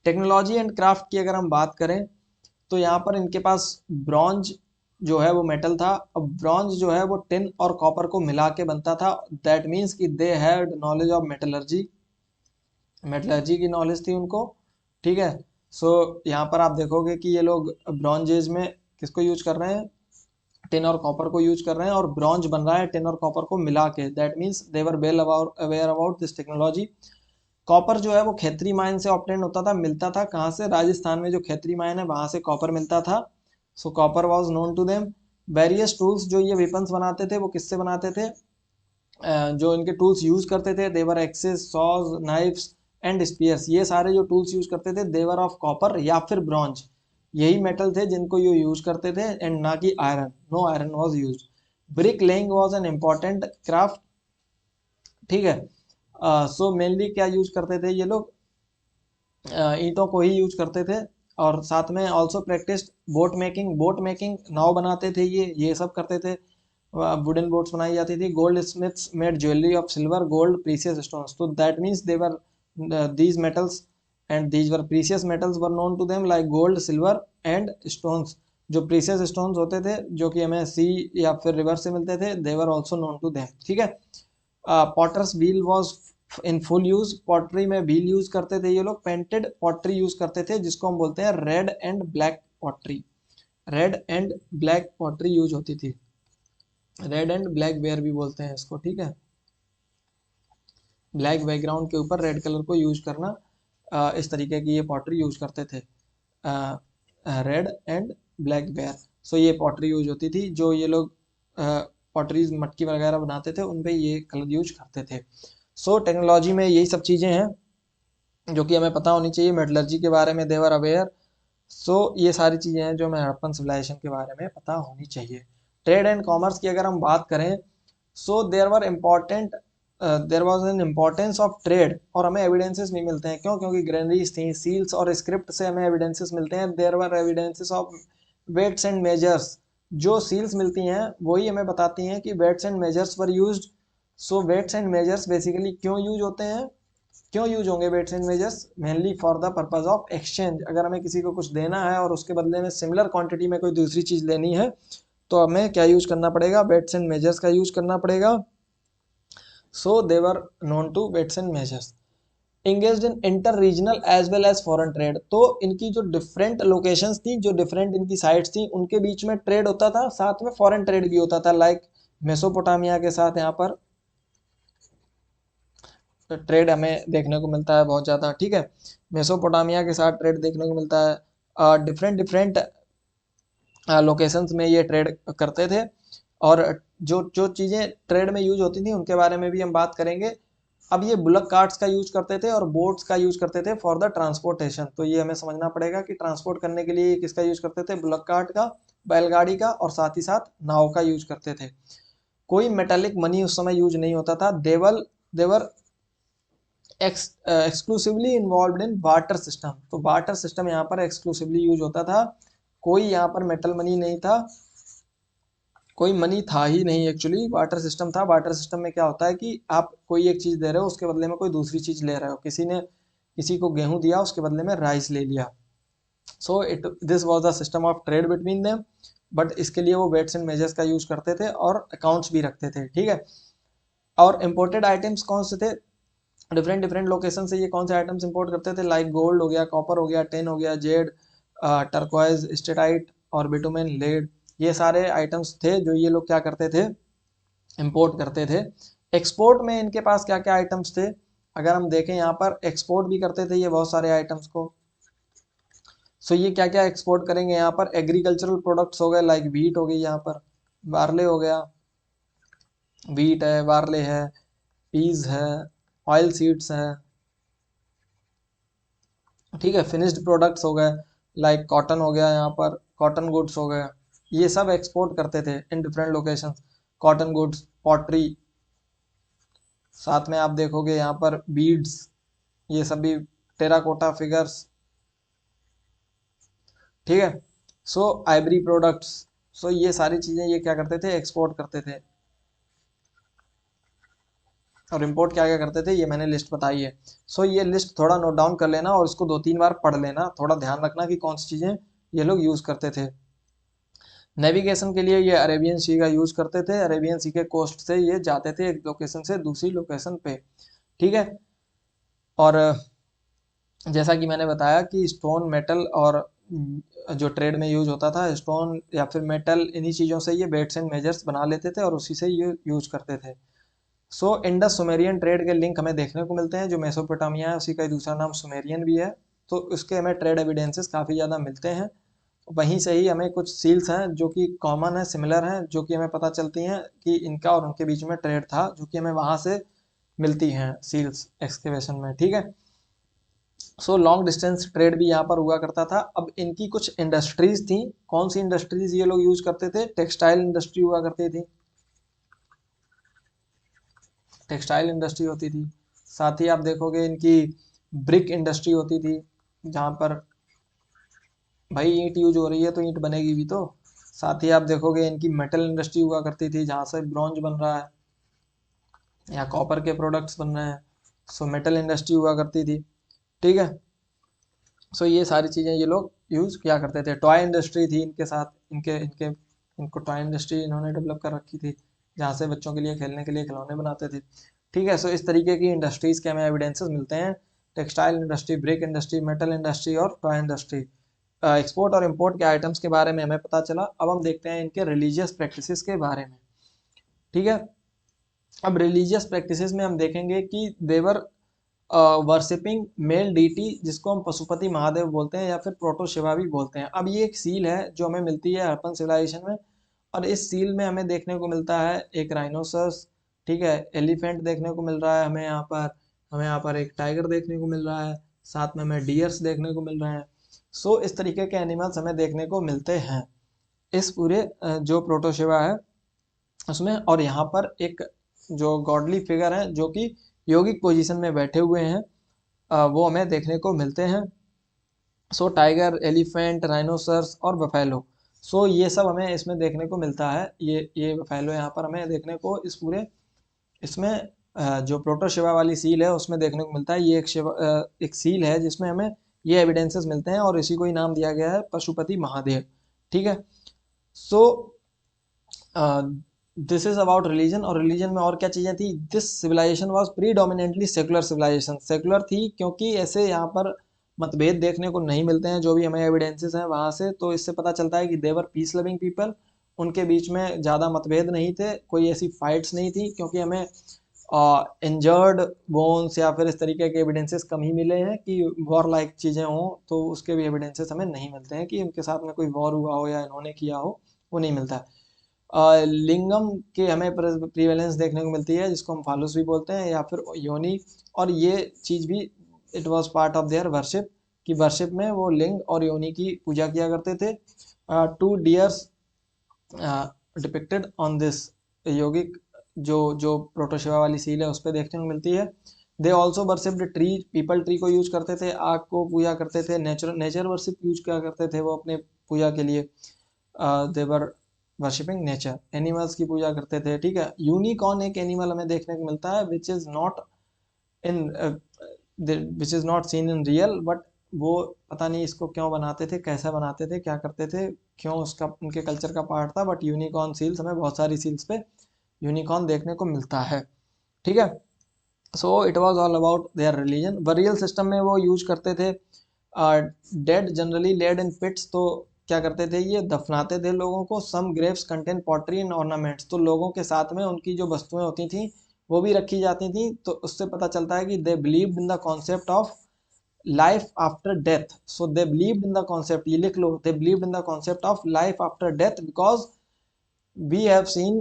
टेक्नोलॉजी एंड क्राफ्ट की अगर हम बात करें तो यहाँ पर इनके पास ब्रॉन्ज जो है वो मेटल था। अब ब्रॉन्ज जो है वो टिन और कॉपर को मिला के बनता था, दैट मीन्स कि they had knowledge of metallurgy, metallurgy की नॉलेज थी उनको, ठीक है। सो यहाँ पर आप देखोगे कि ये लोग ब्रॉन्ज एज में किसको यूज कर रहे हैं, टिन और कॉपर को यूज कर रहे हैं, और ब्रॉन्ज बन रहा है टिन और कॉपर को मिला के, that means they were well aware about this technology. Copper जो है वो खेतरी माइन से ऑब्टेन होता था, मिलता था कहाँ से, राजस्थान में जो खेतरी माइन है वहां से कॉपर मिलता था। So copper was known to them. Various tools जो ये वेपन्स बनाते थे वो किससे बनाते थे, जो इनके टूल्स यूज करते थे देवर एक्सेस, सॉज, नाइफ्स एंड स्पीयर्स, ये सारे जो टूल्स यूज करते थे देवर ऑफ कॉपर या फिर ब्रॉन्ज, यही मेटल थे जिनको ये यूज करते थे, एंड ना कि iron, no iron was used. Brick laying was an important craft, ठीक है। सो मेनली क्या यूज करते थे ये लोग, ईंटों को ही यूज करते थे। और साथ में ऑल्सो प्रैक्टिस बोट मेकिंग, नाव बनाते थे ये सब करते थे। वुडन बोट्स बनाई जाती थी। Goldsmiths made jewellery of silver gold precious stones, तो that means they were these metals and these were precious metals were known to them like gold silver and stones. जो precious stones होते थे जो कि हमें सी या फिर river से मिलते थे, they were also known to them, ठीक है। Potters wheel was in full use, pottery में व्हील यूज करते थे ये लोग। पेंटेड पॉटरी यूज करते थे जिसको हम बोलते हैं red and black pottery, red and black pottery use होती थी। रेड एंड ब्लैक वेयर भी बोलते हैं इसको, ठीक है। ब्लैक बैकग्राउंड के ऊपर रेड कलर को यूज करना, इस तरीके की ये पॉटरी यूज करते थे, रेड एंड ब्लैक वेयर। सो ये पॉटरी यूज होती थी, जो ये लोग पॉटरीज मटकी वगैरह बनाते थे उन पे ये कलर यूज करते थे। सो टेक्नोलॉजी में यही सब चीज़ें हैं जो कि हमें पता होनी चाहिए। मेटलर्जी के बारे में देवर अवेयर। सो ये सारी चीज़ें हैं जो हमें हड़प्पन सिविलाइजेशन के बारे में पता होनी चाहिए। ट्रेड एंड कॉमर्स की अगर हम बात करें, so there was an importance of trade, और हमें एविडेंसेस भी मिलते हैं। क्यों? क्योंकि ग्रेनरीज थी, सील्स और स्क्रिप्ट से हमें एविडेंसेस मिलते हैं। There were evidences of weights and measures, जो सील्स मिलती हैं वही हमें बताती हैं कि weights and measures were used. So weights and measures basically क्यों यूज होते हैं, क्यों यूज होंगे weights and measures? Mainly for the purpose of exchange. अगर हमें किसी को कुछ देना है और उसके बदले में सिमिलर क्वांटिटी में कोई दूसरी चीज लेनी है, तो हमें क्या यूज करना पड़ेगा? वेट्स एंड मेजर्स का यूज करना पड़ेगा। So they were known to weights and measures. engaged in inter regional as well as foreign trade, तो इनकी जो डिफरेंट लोकेशंस थी, जो डिफरेंट इनकी साइट्स थी, उनके बीच में ट्रेड होता था, साथ में फॉरेन ट्रेड भी होता था। लाइक मेसोपोटामिया के साथ यहाँ पर ट्रेड हमें देखने को मिलता है बहुत ज़्यादा, ठीक है। मेसोपोटामिया के साथ ट्रेड देखने को मिलता है। डिफरेंट डिफरेंट लोकेशंस में ये ट्रेड करते थे। और जो जो चीज़ें ट्रेड में यूज होती थी उनके बारे में भी हम बात करेंगे। अब ये बुलक कार्ट्स का यूज करते थे और बोट्स का यूज करते थे फॉर द ट्रांसपोर्टेशन। तो ये हमें समझना पड़ेगा कि ट्रांसपोर्ट करने के लिए किसका यूज करते थे? बुलक कार्ट का, बैलगाड़ी का, और साथ ही साथ नाव का यूज करते थे। कोई मेटेलिक मनी उस समय यूज नहीं होता था। They were exclusively involved in barter system, तो बार्टर सिस्टम यहाँ पर एक्सक्लूसिवली यूज होता था। कोई यहाँ पर मेटल मनी नहीं था, कोई मनी था ही नहीं एक्चुअली, बार्टर सिस्टम था। बार्टर सिस्टम में क्या होता है कि आप कोई एक चीज़ दे रहे हो, उसके बदले में कोई दूसरी चीज़ ले रहे हो। किसी ने किसी को गेहूं दिया, उसके बदले में राइस ले लिया। So this was the system of trade between them. But इसके लिए वो वेट्स एंड मेजर्स का यूज करते थे और अकाउंट्स भी रखते थे, ठीक है। और इम्पोर्टेड आइटम्स कौन से थे? डिफरेंट डिफरेंट लोकेशन से ये कौन से आइटम्स इंपोर्ट करते थे? लाइक गोल्ड हो गया, कॉपर हो गया, टेन हो गया, जेड, टर्कवाइज, स्टेटाइट और बिटुमेन, लेड। ये सारे आइटम्स थे जो ये लोग क्या करते थे? इंपोर्ट करते थे। एक्सपोर्ट में इनके पास क्या क्या आइटम्स थे? अगर हम देखें यहाँ पर एक्सपोर्ट भी करते थे ये बहुत सारे आइटम्स को। सो ये क्या क्या एक्सपोर्ट करेंगे यहाँ पर? एग्रीकल्चरल प्रोडक्ट्स हो गए, लाइक व्हीट हो गई, यहाँ पर बार्ले हो गया, व्हीट है, बार्ले है, पीज है, ऑयल सीड्स है, ठीक है। फिनिश्ड प्रोडक्ट्स हो गए, लाइक कॉटन हो गया, यहाँ पर कॉटन गुड्स हो गए। ये सब एक्सपोर्ट करते थे in different location. Cotton goods, pottery, साथ में आप देखोगे यहाँ पर बीड्स, ये सब भी, टेराकोटा फिगर्स, ठीक है। सो आइवरी प्रोडक्ट्स। सो ये सारी चीज़ें ये क्या करते थे? एक्सपोर्ट करते थे। और इम्पोर्ट क्या क्या करते थे ये मैंने लिस्ट बताई है। सो ये लिस्ट थोड़ा नोट डाउन कर लेना और इसको 2-3 बार पढ़ लेना। थोड़ा ध्यान रखना कि कौन सी चीज़ें ये लोग यूज़ करते थे। नेविगेशन के लिए ये अरेबियन सी का यूज़ करते थे। अरेबियन सी के कोस्ट से ये जाते थे एक लोकेशन से दूसरी लोकेशन पे, ठीक है। और जैसा कि मैंने बताया कि स्टोन, मेटल और जो ट्रेड में यूज होता था, स्टोन या फिर मेटल, इन्हीं चीज़ों से ये वेट्स एंड मेजर्स बना लेते थे और उसी से ये यूज करते थे। सो इंडस सुमेरियन ट्रेड के लिंक हमें देखने को मिलते हैं। जो मेसोपोटामिया है उसी का दूसरा नाम सुमेरियन भी है। तो उसके हमें ट्रेड एविडेंसेस काफ़ी ज़्यादा मिलते हैं। वहीं से ही हमें कुछ सील्स हैं जो कि कॉमन है, सिमिलर हैं, जो कि हमें पता चलती हैं कि इनका और उनके बीच में ट्रेड था, जो कि हमें वहाँ से मिलती हैं सील्स एक्सकेवेशन में, ठीक है। सो लॉन्ग डिस्टेंस ट्रेड भी यहाँ पर हुआ करता था। अब इनकी कुछ इंडस्ट्रीज थी। कौन सी इंडस्ट्रीज ये लोग यूज करते थे? टेक्सटाइल इंडस्ट्री हुआ करती थी, टेक्सटाइल इंडस्ट्री होती थी। साथ ही आप देखोगे इनकी ब्रिक इंडस्ट्री होती थी, जहाँ पर भाई ईंट यूज हो रही है तो ईंट बनेगी भी तो। साथ ही आप देखोगे इनकी मेटल इंडस्ट्री हुआ करती थी, जहाँ से ब्रॉन्ज बन रहा है या कॉपर के प्रोडक्ट्स बन रहे हैं। सो मेटल इंडस्ट्री हुआ करती थी, ठीक है। सो ये सारी चीज़ें ये लोग यूज़ किया करते थे। टॉय इंडस्ट्री थी इनके साथ, इनके इनके इनको टॉय इंडस्ट्री इन्होंने डेवलप कर रखी थी, जहाँ से बच्चों के लिए खेलने के लिए खिलौने बनाते थे, ठीक है। सो इस तरीके की इंडस्ट्रीज़ के हमें एविडेंसेस मिलते हैं, textile industry, brick industry, metal industry और टॉय इंडस्ट्री। एक्सपोर्ट और इम्पोर्ट के आइटम्स के बारे में हमें पता चला। अब हम देखते हैं इनके रिलीजियस प्रैक्टिसेस के बारे में, ठीक है। अब रिलीजियस प्रैक्टिसेस में हम देखेंगे कि देवर वर्शिपिंग मेल डीटी, जिसको हम पशुपति महादेव बोलते हैं या फिर प्रोटो शिवा भी बोलते हैं। अब ये एक सील है जो हमें मिलती है हड़प्पन सिविलाइजेशन में, और इस सील में हमें देखने को मिलता है एक राइनोसर्स, ठीक है, एलिफेंट देखने को मिल रहा है हमें यहाँ पर एक टाइगर देखने को मिल रहा है, साथ में हमें डियर्स देखने को मिल रहे हैं। सो इस तरीके के एनिमल्स हमें देखने को मिलते हैं इस पूरे जो प्रोटोशिवा है उसमें। और यहाँ पर एक जो गॉडली फिगर है जो कि योगिक पोजीशन में बैठे हुए हैं, वो हमें देखने को मिलते हैं। सो टाइगर, एलिफेंट, राइनोसर्स और बफेलो, सो ये सब हमें इसमें देखने को मिलता है। ये बफेलो यहाँ पर हमें देखने को इस पूरे इसमें जो प्रोटोशिवा वाली सील है उसमें देखने को मिलता है। ये एक सील है जिसमें हमें ये एविडेंसेस मिलते हैं, और इसी को ही नाम दिया गया है पशुपति महादेव, ठीक है। So this is about religion. और रिलीजन में और क्या चीज़ें थी, this civilization was predominantly secular civilization. Secular थी क्योंकि ऐसे यहाँ पर मतभेद देखने को नहीं मिलते हैं जो भी हमें एविडेंसेस हैं वहाँ से, तो इससे पता चलता है कि देवर पीस लविंग पीपल। उनके बीच में ज़्यादा मतभेद नहीं थे, कोई ऐसी फाइट्स नहीं थी, क्योंकि हमें इंजर्ड बोन्स या फिर इस तरीके के एविडेंसेस कम ही मिले हैं कि वॉर लाइक चीज़ें हों, तो उसके भी एविडेंसेस हमें नहीं मिलते हैं कि उनके साथ में कोई वॉर हुआ हो या इन्होंने किया हो, वो नहीं मिलता है। लिंगम के हमें प्रीवेलेंस देखने को मिलती है, जिसको हम फालूस भी बोलते हैं या फिर योनि। और ये चीज़ भी it was part of there worship, कि वर्शिप में वो लिंग और योनि की पूजा किया करते थे। Two deers depicted on this yogic जो प्रोटोशिवा वाली सील है उस पर देखने को मिलती है। They also worshipped tree, people tree को यूज करते थे, आग को पूजा करते थे, नेचर वर्शिप यूज किया करते थे वो अपने पूजा के लिए। देवर वर्शिपिंग नेचर, एनिमल्स की पूजा करते थे, ठीक है। यूनिकॉर्न एक एनिमल हमें देखने को मिलता है in which is not seen in real, but वो पता नहीं इसको क्यों बनाते थे, कैसे बनाते थे, क्या करते थे, क्यों उसका उनके कल्चर का पार्ट था। बट यूनिकॉर्न सील्स हमें बहुत सारी सील्स पे यूनिकॉर्न देखने को मिलता है, ठीक है। So it was all about their religion. Burial system में वो यूज करते थे dead generally laid in pits, तो क्या करते थे ये दफनाते थे लोगों को। Some graves contain pottery and ornaments, तो लोगों के साथ में उनकी जो वस्तुएं होती थी वो भी रखी जाती थी। तो उससे पता चलता है कि they believed in the concept of life after death. So they believed in the concept, ये लिख लो, they believed in the concept of life after death, because we have seen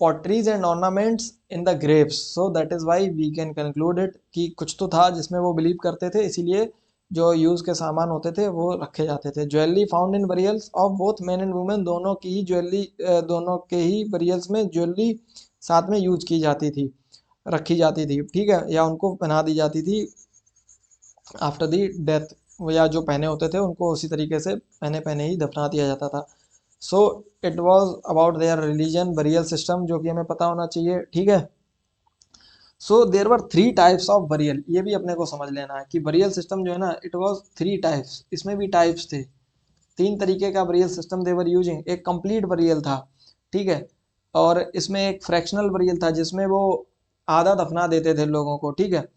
potteries and ornaments in the graves, so that is why we can conclude it कि कुछ तो था जिसमें वो believe करते थे, इसीलिए जो यूज के सामान होते थे वो रखे जाते थे। Jewellery found in burials of both men and women, दोनों की ही ज्वेलरी, दोनों के ही बरियल्स में ज्वेलरी साथ में यूज की जाती थी, रखी जाती थी, ठीक है, या उनको पहना दी जाती थी आफ्टर दी डेथ, या जो पहने होते थे उनको उसी तरीके से पहने पहने ही दफना दिया जाता था। सो it was about their religion, burial system, जो कि हमें पता होना चाहिए, ठीक है। सो देर वर 3 टाइप्स ऑफ बरियल, ये भी अपने को समझ लेना है कि बरियल सिस्टम जो है ना, इट वॉज 3 टाइप्स, इसमें भी टाइप्स थे। 3 तरीके का बरियल सिस्टम देवर यूजिंग। एक कंप्लीट बरियल था, ठीक है, और इसमें एक फ्रैक्शनल बरियल था जिसमें वो आधा दफना देते थे लोगों को, ठीक है।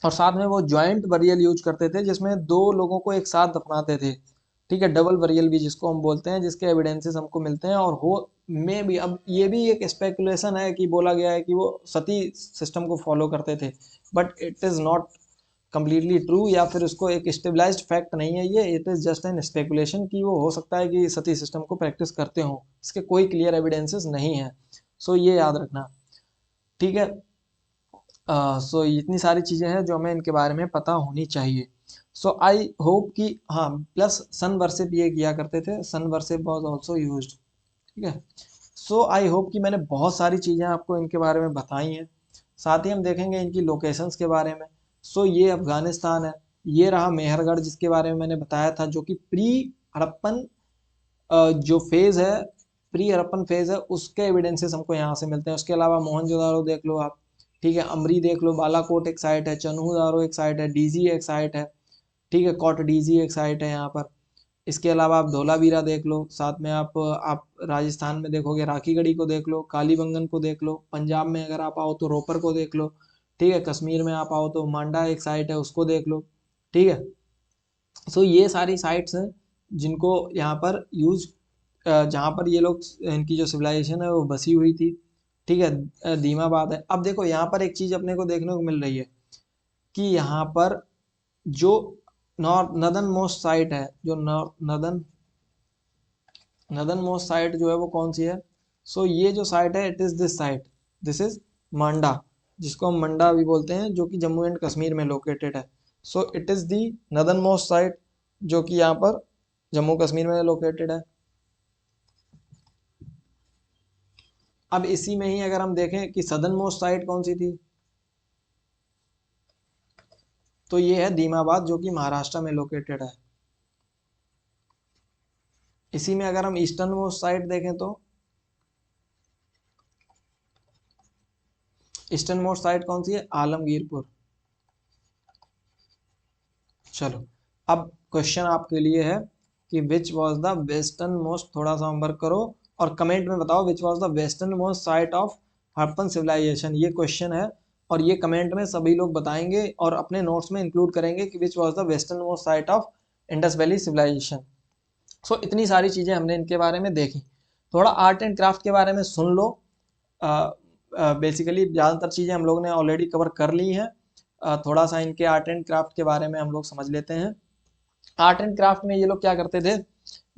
और साथ में वो जॉइंट बरियल यूज करते थे जिसमें 2 लोगों को एक साथ दफनाते थे, ठीक है, डबल बरियल भी जिसको हम बोलते हैं, जिसके एविडेंसेस हमको मिलते हैं। और हो में भी, अब ये भी एक स्पेकुलेशन है कि बोला गया है कि वो सती सिस्टम को फॉलो करते थे, but it is not completely true, या फिर उसको एक स्टेबलाइज्ड फैक्ट नहीं है ये, it is just an speculation कि वो हो सकता है कि सती सिस्टम को प्रैक्टिस करते हों, इसके कोई क्लियर एविडेंसेस नहीं है। सो ये याद रखना, ठीक है। सो इतनी सारी चीज़ें हैं जो हमें इनके बारे में पता होनी चाहिए। सो आई होप कि, हाँ, प्लस सन वर्शिप ये किया करते थे, सन वर्शिप वाज आल्सो यूज्ड, ठीक है। सो आई होप कि मैंने बहुत सारी चीज़ें आपको इनके बारे में बताई हैं। साथ ही हम देखेंगे इनकी लोकेशंस के बारे में। सो ये अफगानिस्तान है, ये रहा मेहरगढ़ जिसके बारे में मैंने बताया था, जो कि प्री हड़प्पन जो फेज है, प्री हड़प्पन फेज है, उसके एविडेंसेस हमको यहाँ से मिलते हैं। उसके अलावा मोहनजोदारो देख लो आप, ठीक है, अमरी देख लो, बालाकोट एक साइट है, चन्हूदारो एक साइट है, डीजी एक साइट है, ठीक है, कोट डीजी एक साइट है यहाँ पर। इसके अलावा आप धोलावीरा देख लो, साथ में आप राजस्थान में देखोगे राखीगढ़ी को देख लो, कालीबंगन को देख लो, पंजाब में अगर आप आओ तो रोपर को देख लो, ठीक है, कश्मीर में आप आओ तो मांडा एक साइट है उसको देख लो, ठीक है। सो ये सारी साइट्स हैं जिनको यहाँ पर जहाँ पर ये लोग इनकी जो सिविलाइजेशन है वो बसी हुई थी, ठीक है, दीमाबाद है। अब देखो यहाँ पर एक चीज अपने को देखने को मिल रही है कि यहाँ पर जो नॉर्थ नदन मोस्ट साइट है, जो नदन नदन मोस्ट साइट जो है वो कौन सी है? सो ये जो साइट है it is this site, this is Manda, जिसको हम मंडा भी बोलते हैं, जो कि जम्मू एंड कश्मीर में लोकेटेड है। So it is the northern most site जो कि यहाँ पर जम्मू कश्मीर में लोकेटेड है। अब इसी में ही अगर हम देखें कि सदर्न मोस्ट साइट कौन सी थी, तो ये है दीमाबाद जो कि महाराष्ट्र में लोकेटेड है। इसी में अगर हम ईस्टर्न मोस्ट साइट देखें तो ईस्टर्न मोस्ट साइट कौन सी है? आलमगीरपुर। चलो, अब क्वेश्चन आपके लिए है कि which was the western most, थोड़ा सा होमवर्क करो और कमेंट में बताओ which was the western most site of Harappan civilization. ये क्वेश्चन है और ये कमेंट में सभी लोग बताएंगे और अपने नोट्स में इंक्लूड करेंगे कि which was the western most site of Indus valley civilization. So इतनी सारी चीज़ें हमने इनके बारे में देखी। थोड़ा आर्ट एंड क्राफ्ट के बारे में सुन लो। बेसिकली ज़्यादातर चीज़ें हम लोग ने ऑलरेडी कवर कर ली हैं। थोड़ा सा इनके आर्ट एंड क्राफ्ट के बारे में हम लोग समझ लेते हैं। आर्ट एंड क्राफ्ट में ये लोग क्या करते थे?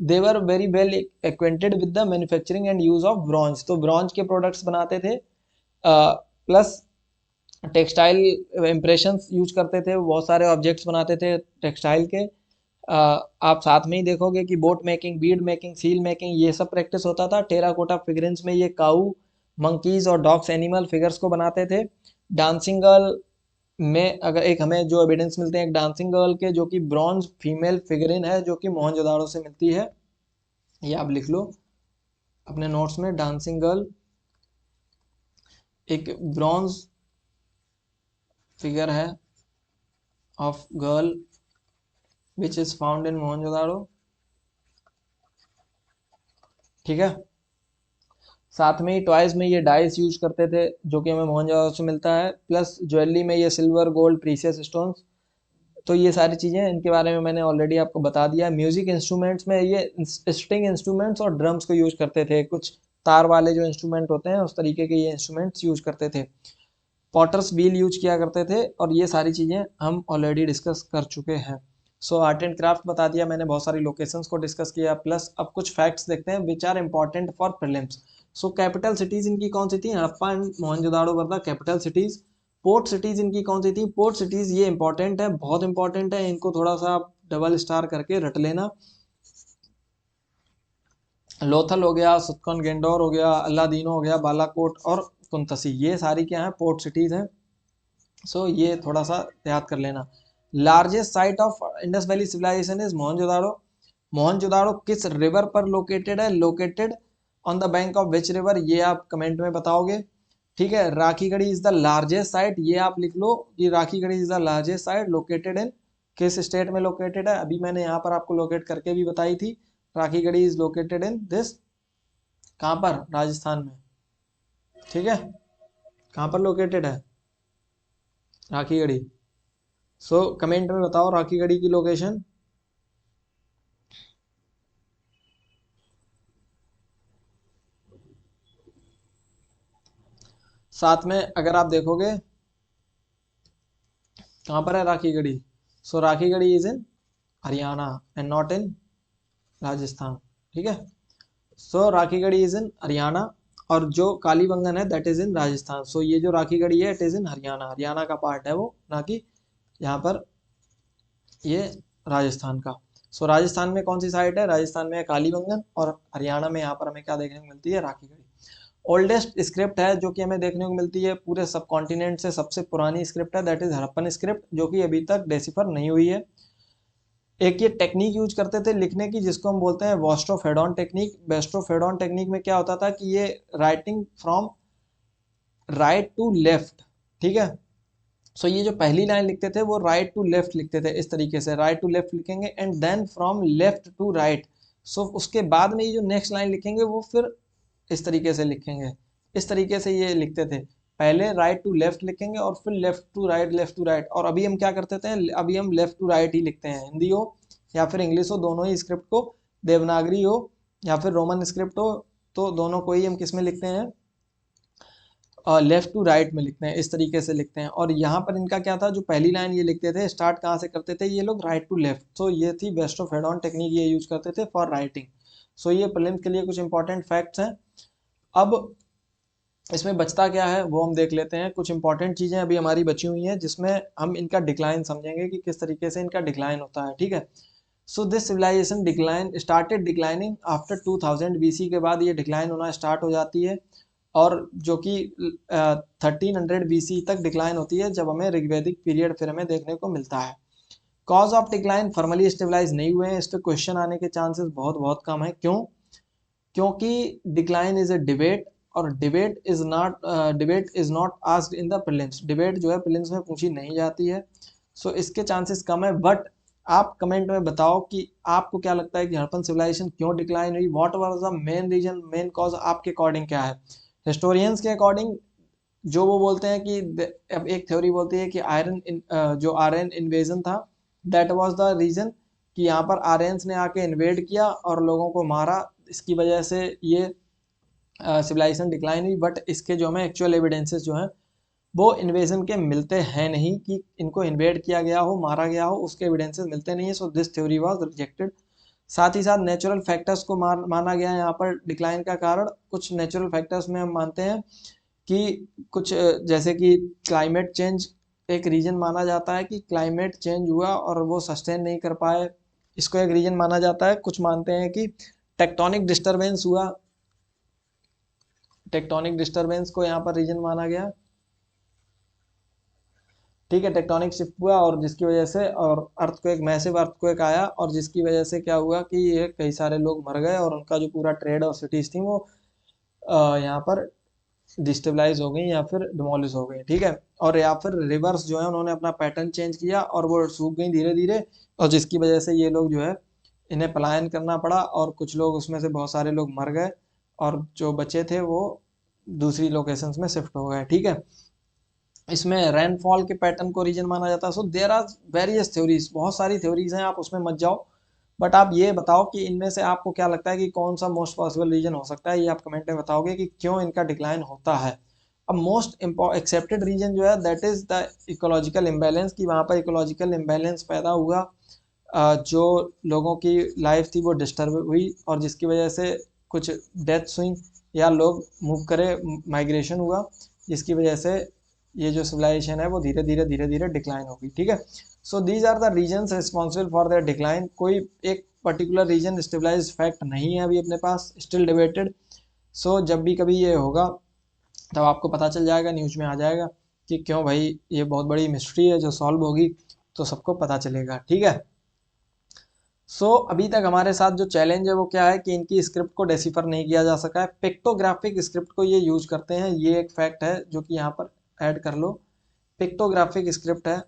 They were very well acquainted with the manufacturing and use of bronze, तो ब्रॉन्ज के प्रोडक्ट्स बनाते थे, प्लस टेक्सटाइल इम्प्रेशन यूज करते थे, बहुत सारे ऑब्जेक्ट्स बनाते थे टेक्सटाइल के। आप साथ में ही देखोगे कि boat making, bead making, seal making, ये सब प्रैक्टिस होता था। टेराकोटा फिगरेंस में ये काऊ, मंकीज और डॉग्स एनिमल फिगर्स को बनाते थे। डांसिंग गर्ल में अगर एक हमें जो एविडेंस मिलते हैं एक डांसिंग गर्ल के, जो कि ब्रॉन्ज फीमेल फिगरिन है, जो कि मोहनजोदाड़ो से मिलती है। ये आप लिख लो अपने नोट्स में, डांसिंग गर्ल एक ब्रॉन्ज फिगर है of girl which is found in Mohenjodaro, ठीक है। साथ में ही टॉयज में ये डाइस यूज करते थे जो कि हमें मोहनजोदाड़ो से मिलता है, प्लस ज्वेलरी में ये सिल्वर, गोल्ड, प्रीशियस स्टोन्स। तो ये सारी चीज़ें इनके बारे में मैंने ऑलरेडी आपको बता दिया। म्यूजिक इंस्ट्रूमेंट्स में ये स्ट्रिंग इंस्ट्रूमेंट्स और ड्रम्स को यूज करते थे, कुछ तार वाले जो इंस्ट्रूमेंट होते हैं उस तरीके के ये इंस्ट्रूमेंट्स यूज करते थे। पॉटर्स व्हील यूज किया करते थे और ये सारी चीज़ें हम ऑलरेडी डिस्कस कर चुके हैं। सो आर्ट एंड क्राफ्ट बता दिया मैंने, बहुत सारी लोकेशंस को डिस्कस किया, प्लस अब कुछ फैक्ट्स देखते हैं which are important for prelims. So capital cities इनकी कौन सी थी? Harappa and Mohenjodaro were the capital cities. Port cities इनकी कौन सी थी? पोर्ट सिटीज ये इंपॉर्टेंट है, बहुत इंपॉर्टेंट है, इनको थोड़ा सा आप डबल स्टार करके रट लेना। लोथल हो गया, सुत्कन गेंडोर हो गया, अल्लादीनो हो गया, बालाकोट और कुंतसी, ये सारी क्या है? पोर्ट सिटीज हैं। सो ये थोड़ा सा याद कर लेना। Largest site of Indus valley civilization is Mohenjodaro. Mohenjodaro किस रिवर पर लोकेटेड है? Located on the bank of which river? ये आप कमेंट में बताओगे, ठीक है। Rakhigarhi is the largest site, ये आप लिख लो कि Rakhigarhi is the largest site located in किस स्टेट में लोकेटेड है? अभी मैंने यहाँ पर आपको लोकेट करके भी बताई थी। Rakhigarhi is located in this, कहाँ पर? राजस्थान में, ठीक है। कहाँ पर लोकेटेड है राखीगढ़ी? सो कमेंट में बताओ राखीगढ़ी की लोकेशन। साथ में अगर आप देखोगे कहाँ पर है Rakhigarhi, so Rakhigarhi is in Haryana and not in Rajasthan, ठीक है। So Rakhigarhi is in Haryana और जो कालीबंगन है that is in Rajasthan. So ये जो राखीगढ़ी है it is in Haryana, Haryana का पार्ट है वो, ना कि यहाँ पर ये राजस्थान का। सो राजस्थान में कौन सी साइट है? राजस्थान में कालीबंगन और हरियाणा में यहाँ पर हमें क्या देखने को मिलती है? राखीगढ़ी। ओल्डेस्ट स्क्रिप्ट है जो कि हमें देखने को मिलती है पूरे सब कॉन्टिनेंट से, सबसे पुरानी स्क्रिप्ट है, दैट इज हड़प्पन स्क्रिप्ट, जो कि अभी तक डेसिफर नहीं हुई है। एक ये टेक्निक यूज करते थे लिखने की जिसको हम बोलते हैं वॉस्ट्रोफेडॉन टेक्निक। वेस्ट्रोफेडॉन टेक्निक में क्या होता था कि ये writing from right to left, ठीक है। सो ये जो पहली लाइन लिखते थे वो राइट टू लेफ्ट लिखते थे, इस तरीके से राइट टू लेफ्ट लिखेंगे and then from left to right. So उसके बाद में ये जो नेक्स्ट लाइन लिखेंगे वो फिर इस तरीके से लिखेंगे, इस तरीके से ये लिखते थे। पहले राइट टू लेफ्ट लिखेंगे और फिर left to right, left to right. और अभी हम क्या करते थे, अभी हम लेफ्ट टू राइट ही लिखते हैं, हिंदी हो या फिर इंग्लिश हो, दोनों ही स्क्रिप्ट को, देवनागरी हो या फिर रोमन स्क्रिप्ट हो, तो दोनों को ही हम किस में लिखते हैं, लेफ्ट टू राइट में लिखते हैं, इस तरीके से लिखते हैं। और यहाँ पर इनका क्या था, जो पहली लाइन ये लिखते थे स्टार्ट कहाँ से करते थे ये लोग, राइट टू लेफ्ट। तो ये थी वेस्ट्रोफेडॉन टेक्निक, ये यूज करते थे फॉर राइटिंग। सो ये प्रीलिम्स के लिए कुछ इंपॉर्टेंट फैक्ट्स हैं। अब इसमें बचता क्या है वो हम देख लेते हैं। कुछ इंपॉर्टेंट चीज़ें अभी हमारी बची हुई हैं जिसमें हम इनका डिक्लाइन समझेंगे कि किस तरीके से इनका डिक्लाइन होता है, ठीक है। So this civilization decline started declining after 2000 BC के बाद ये डिक्लाइन होना स्टार्ट हो जाती है, और जो कि 1300 BC तक डिक्लाइन होती है, जब हमें ऋग्वैदिक पीरियड फिर हमें देखने को मिलता है। Cause of decline formally stabilize नहीं हुए हैं, इस पर क्वेश्चन आने के चांसेस बहुत बहुत कम है। क्यों? क्योंकि डिक्लाइन इज अ डिबेट, और debate is not asked in the prelims. Debate जो है प्रीलिम्स में पूछी नहीं जाती है, सो इसके चांसेस कम है। बट आप कमेंट में बताओ कि आपको क्या लगता है कि हड़प्पन सिविलाइजेशन क्यों डिक्लाइन हुई, what was the main reason, main cause आपके अकॉर्डिंग क्या है। हिस्टोरियंस के अकॉर्डिंग जो वो बोलते हैं कि अब एक थ्योरी बोलती है कि जो आर्यन इन्वेजन था, दैट वाज द रीजन, कि यहाँ पर आर्यंस ने आके इन्वेड किया और लोगों को मारा, इसकी वजह से ये सिविलाइजेशन डिक्लाइन हुई। बट इसके जो हमें एक्चुअल एविडेंसेस जो हैं वो इन्वेजन के मिलते हैं नहीं, कि इनको इन्वेड किया गया हो, मारा गया हो, उसके एविडेंसेस मिलते नहीं है। So this theory was rejected. साथ ही साथ नेचुरल फैक्टर्स को माना गया है यहाँ पर डिक्लाइन का कारण। कुछ नेचुरल फैक्टर्स में हम मानते हैं कि कुछ जैसे कि क्लाइमेट चेंज एक रीजन माना जाता है, कि क्लाइमेट चेंज हुआ और वो सस्टेन नहीं कर पाए, इसको एक रीजन माना जाता है। कुछ मानते हैं कि टेक्टोनिक डिस्टरबेंस हुआ, टेक्टोनिक डिस्टरबेंस को यहाँ पर रीजन माना गया, ठीक है। टेक्टोनिक शिफ्ट हुआ और जिसकी वजह से, और अर्थक्वेक, मैसिव अर्थक्वेक आया, और जिसकी वजह से क्या हुआ कि ये कई सारे लोग मर गए और उनका जो पूरा ट्रेड और सिटीज थी वो यहाँ पर डिस्टेबलाइज हो गई या फिर डिमोलिश हो गई, ठीक है। और या फिर रिवर्स जो है उन्होंने अपना पैटर्न चेंज किया और वो सूख गई धीरे धीरे, और जिसकी वजह से ये लोग जो है इन्हें पलायन करना पड़ा, और कुछ लोग उसमें से बहुत सारे लोग मर गए और जो बचे थे वो दूसरी लोकेशंस में शिफ्ट हो गए, ठीक है। इसमें रेनफॉल के पैटर्न को रीजन माना जाता है। So there are various theories, बहुत सारी थ्योरीज हैं, आप उसमें मत जाओ। बट आप ये बताओ कि इनमें से आपको क्या लगता है कि कौन सा मोस्ट पॉसिबल रीजन हो सकता है, ये आप कमेंट में बताओगे कि क्यों इनका डिक्लाइन होता है। अब मोस्ट एक्सेप्टेड रीजन जो है that is the ecological imbalance, कि वहाँ पर इकोलॉजिकल इम्बैलेंस पैदा हुआ, जो लोगों की लाइफ थी वो डिस्टर्ब हुई, और जिसकी वजह से कुछ डेथ्स हुई या लोग मूव करे, माइग्रेशन हुआ, जिसकी वजह से ये जो सिविलाइजेशन है वो धीरे धीरे डिक्लाइन होगी, ठीक है। So these are the reasons responsible for the decline. कोई एक पर्टिकुलर रीजन स्टेबलाइज फैक्ट नहीं है अभी अपने पास, स्टिल डिबेटेड। सो जब भी कभी ये होगा तब आपको पता चल जाएगा, न्यूज में आ जाएगा कि क्यों भाई, ये बहुत बड़ी मिस्ट्री है जो सॉल्व होगी, तो सबको पता चलेगा, ठीक है। अभी तक हमारे साथ जो चैलेंज है वो क्या है कि इनकी स्क्रिप्ट को डेसिफर नहीं किया जा सका है। पिक्टोग्राफिक स्क्रिप्ट को ये यूज करते हैं, ये एक फैक्ट है जो कि यहाँ पर ऐड कर लो। पिक्टोग्राफिक स्क्रिप्ट है।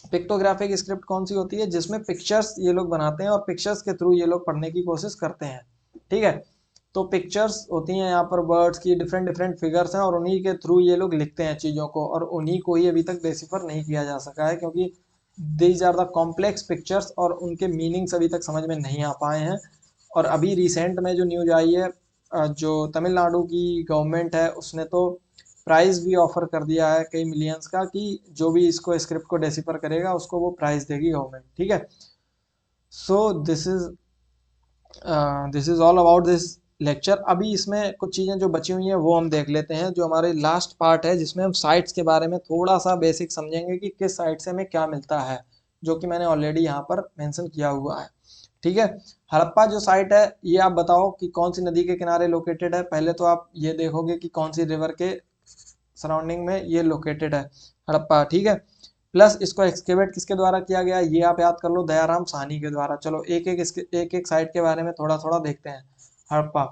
पिक्टोग्राफिक स्क्रिप्ट कौन सी होती है, जिसमें पिक्चर्स ये लोग बनाते हैं और पिक्चर्स के थ्रू ये लोग पढ़ने की कोशिश करते हैं, ठीक है। तो पिक्चर्स होती हैं यहाँ पर बर्ड्स की, डिफरेंट डिफरेंट फिगर्स हैं, और उन्हीं के थ्रू ये लोग लिखते हैं चीज़ों को, और उन्हीं को ही अभी तक डेसिफर नहीं किया जा सका है, क्योंकि these are the complex pictures और उनके मीनिंग्स अभी तक समझ में नहीं आ पाए हैं। और अभी रिसेंट में जो न्यूज आई है, जो तमिलनाडु की गवर्नमेंट है उसने तो प्राइज़ भी ऑफर कर दिया है कई मिलियंस का, कि जो भी इसको स्क्रिप्ट को डेसिफर करेगा उसको वो प्राइज़ देगी गवर्नमेंट, ठीक है। So this is all about this lecture. अभी इसमें कुछ चीज़ें जो बची हुई हैं वो हम देख लेते हैं, जो हमारे लास्ट पार्ट है जिसमें हम साइट्स के बारे में थोड़ा सा बेसिक समझेंगे कि किस साइट से हमें क्या मिलता है, जो कि मैंने ऑलरेडी यहाँ पर मेंशन किया हुआ है। ठीक है, हड़प्पा जो साइट है ये आप बताओ कि कौन सी नदी के किनारे लोकेटेड है। पहले तो आप ये देखोगे कि कौन सी रिवर के सराउंडिंग में ये लोकेटेड है हड़प्पा। ठीक है, प्लस इसको एक्सकेवेट किसके द्वारा किया गया ये आप याद कर लो, दयाराम साहनी के द्वारा। चलो एक एक साइट के बारे में थोड़ा थोड़ा देखते हैं। हड़प्पा,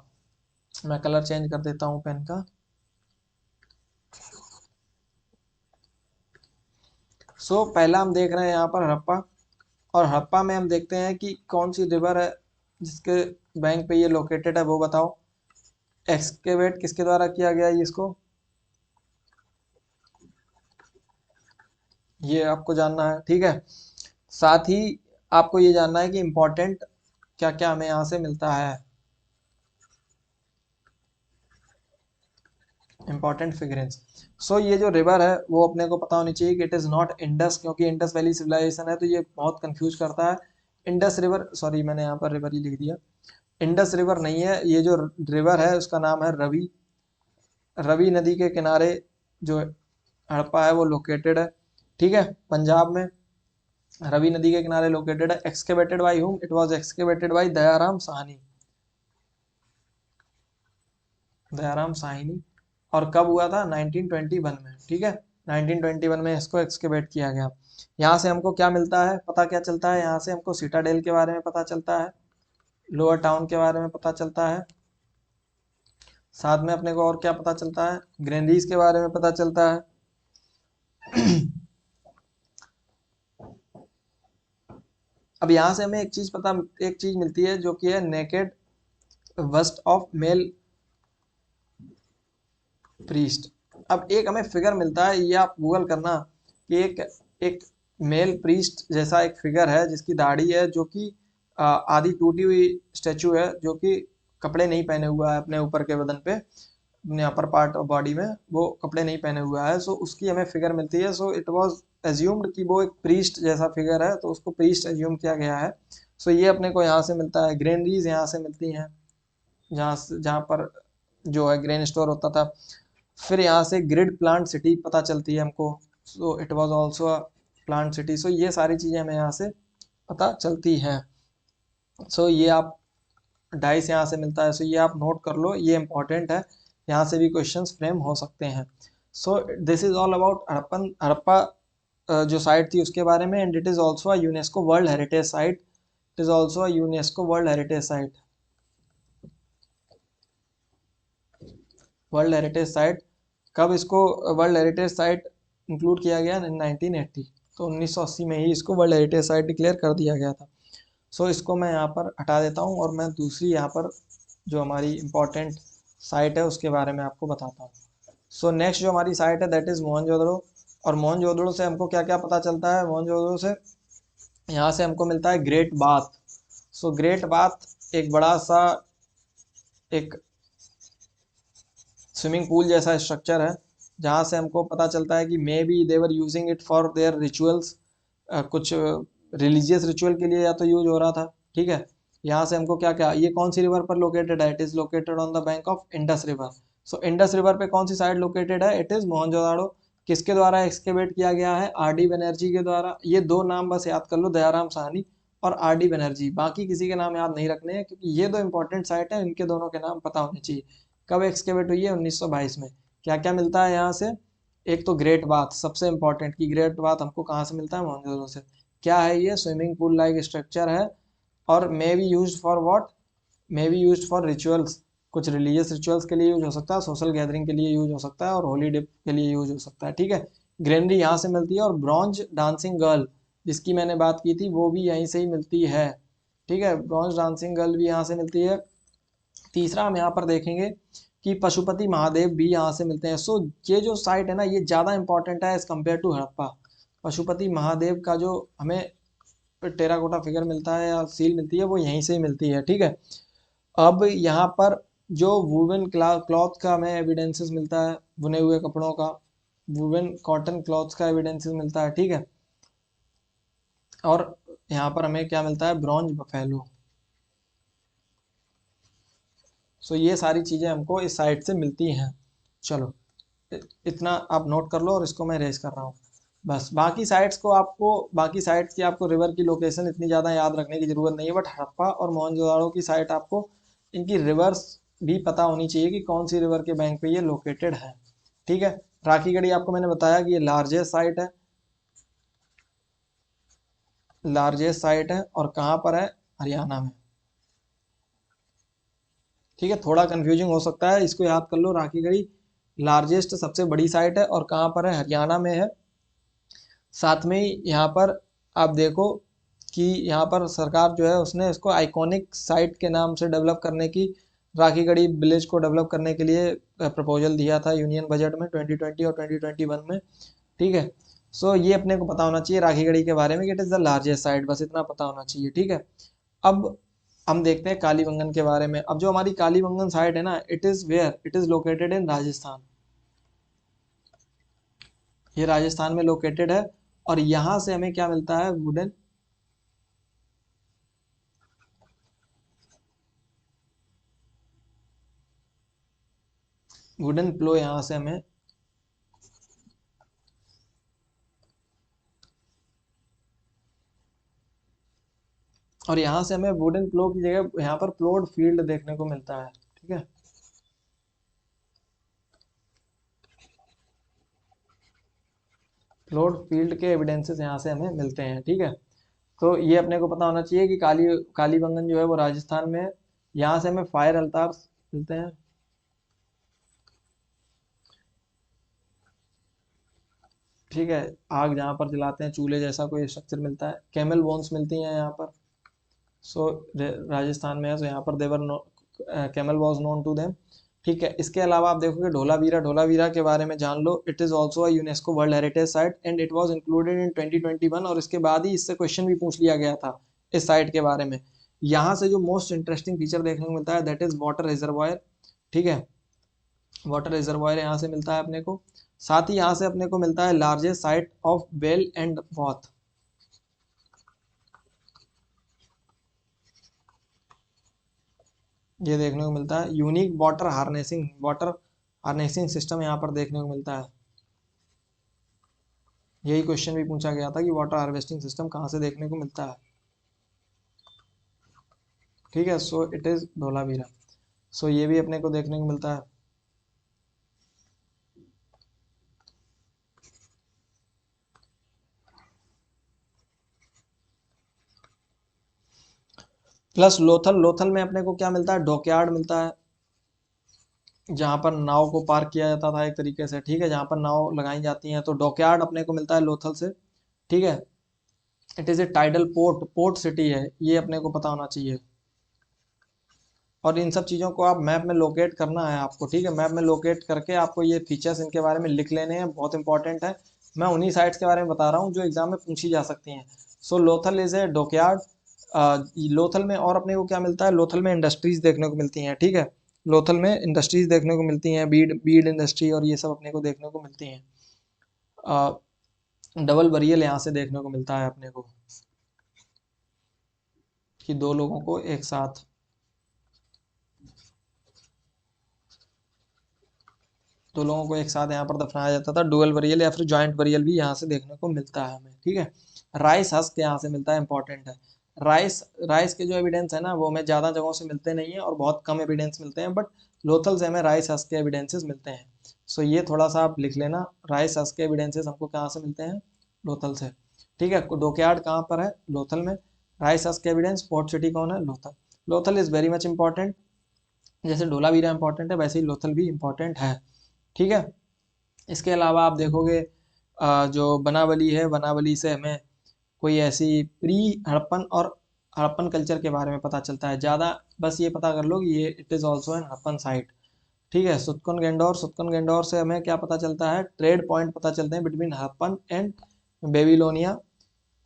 मैं कलर चेंज कर देता हूँ पेन का। पहला हम देख रहे हैं यहाँ पर हड़प्पा, और हड़प्पा में हम देखते हैं कि कौन सी रिवर है जिसके बैंक पे ये लोकेटेड है वो बताओ। एक्सकेवेट किसके द्वारा किया गया है इसको, ये आपको जानना है। ठीक है, साथ ही आपको ये जानना है कि इम्पोर्टेंट क्या क्या हमें यहाँ से मिलता है, इंपॉर्टेंट फिगरेंस। ये जो रिवर है वो अपने को पता होनी चाहिए कि इट इज़ नॉट इंडस, क्योंकि इंडस वैली सिविलाइजेशन है तो ये बहुत कंफ्यूज करता है। इंडस रिवर, सॉरी मैंने यहाँ पर रिवर ही लिख दिया, इंडस रिवर नहीं है। ये जो रिवर है उसका नाम है रवि। रवि नदी के किनारे जो हड़प्पा है वो लोकेटेड है। ठीक है, पंजाब में रवि नदी के किनारे लोकेटेड है। Excavated by whom, it was excavated by Dayaram Sahni, Dayaram Sahni. और कब हुआ था, 1921 में। ठीक है, 1921 में इसको एक्सकेवेट किया गया। यहाँ से हमको क्या मिलता है, पता क्या चलता है, यहाँ से हमको सिटाडेल के बारे में पता चलता है, लोअर टाउन के बारे में पता चलता है, साथ में अपने को और क्या पता चलता है, ग्रेनरीज के बारे में पता चलता है। अब यहाँ से हमें एक चीज मिलती है जो कि है naked bust of male priest. अब एक हमें फिगर मिलता है, ये आप गूगल करना कि एक मेल प्रीस्ट जैसा एक फिगर है जिसकी दाढ़ी है, जो कि आधी टूटी हुई स्टेचू है, जो कि कपड़े नहीं पहने हुआ है अपने ऊपर के बदन पे, अपने अपर पार्ट ऑफ बॉडी में वो कपड़े नहीं पहने हुआ है। उसकी हमें फिगर मिलती है। इट वाज एज्यूम्ड कि वो एक प्रीस्ट जैसा फिगर है, तो उसको प्रीस्ट एज्यूम किया गया है। ये अपने को यहाँ से मिलता है। ग्रेनरीज यहाँ से मिलती हैं, जहाँ पर जो है ग्रेन स्टोर होता था। फिर यहाँ से ग्रिड प्लांट सिटी पता चलती है हमको, it was also a plant city. ये सारी चीज़ें हमें यहाँ से पता चलती हैं। ये आप डाइस यहाँ से मिलता है, ये आप नोट कर लो, ये इंपॉर्टेंट है, यहाँ से भी क्वेश्चंस फ्रेम हो सकते हैं। This is all about Harappa जो साइट थी उसके बारे में। And it is also a UNESCO world heritage site, it is also a UNESCO world heritage site. World heritage site, कब इसको वर्ल्ड हेरिटेज साइट इंक्लूड किया गया, 1980। तो 1980 में ही इसको वर्ल्ड हेरिटेज साइट डिक्लेयर कर दिया गया था। इसको मैं यहाँ पर हटा देता हूँ और मैं दूसरी यहाँ पर जो हमारी इम्पोर्टेंट साइट है उसके बारे में आपको बताता हूँ। नेक्स्ट जो हमारी साइट है दैट इज़ मोहनजोदड़ो। और मोहनजोदड़ो से हमको क्या क्या पता चलता है, मोहनजोदड़ो से यहाँ से हमको मिलता है ग्रेट बाथ। ग्रेट बाथ एक बड़ा सा एक स्विमिंग पूल जैसा स्ट्रक्चर है, जहाँ से हमको पता चलता है कि maybe they were using it for their rituals, कुछ रिलीजियस रिचुअल के लिए या तो यूज हो रहा था। ठीक है, यहाँ से हमको क्या क्या, ये कौन सी रिवर पर लोकेटेड है, it is located on the bank of Indus river. Indus river पे कौन सी साइड लोकेटेड है, इट इज मोहनजोदाड़ो। किसके द्वारा एक्सकेवेट किया गया है, आर डी बनर्जी के द्वारा। ये दो नाम बस याद कर लो, दयाराम साहनी और आर डी बनर्जी, बाकी किसी के नाम याद नहीं रखने हैं, क्योंकि ये दो इंपॉर्टेंट साइट है, इनके दोनों के नाम पता होने चाहिए। कब एक्सकेवेट हुई है, 1922 में। क्या क्या मिलता है यहाँ से, एक तो ग्रेट बाथ, सबसे इंपॉर्टेंट की ग्रेट बाथ हमको कहाँ से मिलता है, मोहनजोदड़ो से। क्या है ये, स्विमिंग पूल लाइक स्ट्रक्चर है, और may be use for what, may be use for rituals, कुछ रिलीजियस रिचुअल्स के लिए यूज हो सकता है, सोशल गैदरिंग के लिए यूज हो सकता है, और होली डे के लिए यूज हो सकता है। ठीक है, ग्रेनरी यहाँ से मिलती है, और ब्रॉन्ज डांसिंग गर्ल जिसकी मैंने बात की थी वो भी यहीं से ही मिलती है। ठीक है, ब्रॉन्ज डांसिंग गर्ल भी यहाँ से मिलती है। तीसरा हम यहाँ पर देखेंगे कि पशुपति महादेव भी यहाँ से मिलते हैं। ये जो साइट है ना ये ज़्यादा इंपॉर्टेंट है as compare to Harappa. Pashupati Mahadev का जो हमें टेराकोटा फिगर मिलता है या सील मिलती है वो यहीं से ही मिलती है। ठीक है, अब यहाँ पर जो वुवन क्लॉथ का हमें एविडेंसेस मिलता है, बुने हुए कपड़ों का, वुवन कॉटन क्लॉथ्स का एविडेंसेस मिलता है। ठीक है, और यहाँ पर हमें क्या मिलता है, ब्रॉन्ज बफेलो। ये सारी चीज़ें हमको इस साइट से मिलती हैं। चलो इतना आप नोट कर लो, और इसको मैं रेज कर रहा हूँ। बस बाकी साइट्स की आपको रिवर की लोकेशन इतनी ज़्यादा याद रखने की ज़रूरत नहीं है, बट हड़प्पा और मोहनजोदाड़ो की साइट आपको इनकी रिवर्स भी पता होनी चाहिए कि कौन सी रिवर के बैंक पे ये लोकेटेड है। ठीक है। राखीगढ़ी आपको मैंने बताया कि ये लार्जेस्ट साइट है और कहाँ पर है, हरियाणा में। ठीक है, थोड़ा कंफ्यूजिंग हो सकता है, इसको याद कर लो। राखीगढ़ी लार्जेस्ट सबसे बड़ी साइट है और कहाँ पर है, हरियाणा में है। साथ में ही यहाँ पर आप देखो कि यहाँ पर सरकार जो है उसने इसको आइकॉनिक साइट के नाम से डेवलप करने की, राखीगढ़ी विलेज को डेवलप करने के लिए प्रपोजल दिया था यूनियन बजट में 2020 और 2021 में। ठीक है। सो ये अपने को पता होना चाहिए राखीगढ़ी के बारे में कि it is the largest site, बस इतना पता होना चाहिए। ठीक है। अब हम देखते हैं कालीबंगन के बारे में। अब जो हमारी कालीबंगन साइट है ना, इट इज़ लोकेटेड इन राजस्थान। ये राजस्थान में लोकेटेड है और यहाँ से हमें क्या मिलता है, वुडन प्लो यहाँ से हमें, और यहाँ से हमें वुडन प्लो की जगह यहाँ पर प्लोड फील्ड देखने को मिलता है। ठीक है। प्लोड फील्ड के एविडेंसेस यहाँ से हमें मिलते हैं। ठीक है। तो ये अपने को पता होना चाहिए कि कालीबंगन जो है वो राजस्थान में है। यहाँ से हमें फायर अल्तार मिलते हैं। ठीक है। आग जहाँ पर जलाते हैं, चूल्हे जैसा कोई स्ट्रक्चर मिलता है। कैमल बोन्स मिलती हैं यहाँ पर। सो राजस्थान में है, सो यहाँ पर they were camel was known to them. ठीक है। इसके अलावा आप देखोगे ढोलावीरा, ढोलावीरा के बारे में जान लो। It is also a UNESCO world heritage site and it was included in 2021। और इसके बाद ही इससे क्वेश्चन भी पूछ लिया गया था इस साइट के बारे में। यहाँ से जो मोस्ट इंटरेस्टिंग फीचर देखने को मिलता है दैट इज़ वाटर रिजर्वायर। ठीक है। वाटर रिजर्वायर यहाँ से मिलता है अपने को। साथ ही यहाँ से अपने को मिलता है largest site of bell and both. ये देखने को मिलता है यूनिक वाटर हार्नेसिंग सिस्टम यहाँ पर देखने को मिलता है। यही क्वेश्चन भी पूछा गया था कि वाटर हार्वेस्टिंग सिस्टम कहाँ से देखने को मिलता है। ठीक है। So it is Dholavira. So ये भी अपने को देखने को मिलता है। प्लस लोथल, लोथल में अपने को क्या मिलता है, डॉकयार्ड मिलता है, जहाँ पर नाव को पार्क किया जाता था एक तरीके से। ठीक है। जहाँ पर नाव लगाई जाती हैं, तो डॉकयार्ड अपने को मिलता है लोथल से। ठीक है। It is a tidal port, port city है, ये अपने को पता होना चाहिए। और इन सब चीज़ों को आप मैप में लोकेट करना है आपको। ठीक है। मैप में लोकेट करके आपको ये फीचर्स इनके बारे में लिख लेने हैं, बहुत इंपॉर्टेंट है। मैं उन्हीं साइट्स के बारे में बता रहा हूँ जो एग्जाम में पूछी जा सकती हैं। So Lothal is a dockyard. Lothal में और अपने को क्या मिलता है, लोथल में इंडस्ट्रीज देखने को मिलती हैं। ठीक है। लोथल में इंडस्ट्रीज देखने को मिलती हैं, बीड बीड इंडस्ट्री और ये सब अपने को देखने को मिलती हैं। डबल बरियल यहाँ से देखने को मिलता है अपने को, कि दो लोगों को एक साथ, दो लोगों को एक साथ यहाँ पर दफनाया जाता था। डुअल बरियल या फिर जॉइंट बरियल भी यहाँ से देखने को मिलता है हमें। ठीक है। राइस हस्क यहाँ से मिलता है, इंपॉर्टेंट है। राइस राइस के जो एविडेंस है ना, वो हमें ज़्यादा जगहों से मिलते नहीं है और बहुत कम एविडेंस मिलते हैं, बट लोथल से हमें राइस हस्क के एविडेंसेस मिलते हैं। सो ये थोड़ा सा आप लिख लेना, राइस हस्क के एविडेंसेस हमको कहाँ से मिलते हैं, लोथल से। ठीक है। डोकयार्ड कहाँ पर है, लोथल में। राइस हस्क के एविडेंस, पोर्ट सिटी कौन है, Lothal. Lothal is very much important. जैसे ढोलावीरा इंपॉर्टेंट है, वैसे ही लोथल भी इंपॉर्टेंट है। ठीक है। इसके अलावा आप देखोगे जो बनावली है, बनावली से हमें कोई ऐसी प्री हड़प्पन और हड़प्पन कल्चर के बारे में पता चलता है ज़्यादा। बस ये पता कर लो कि ये it is also an Harappan site. ठीक है। सुत्कन गेंडोर से हमें क्या पता चलता है, ट्रेड पॉइंट पता चलते हैं बिटवीन हड़प्पन एंड बेबीलोनिया।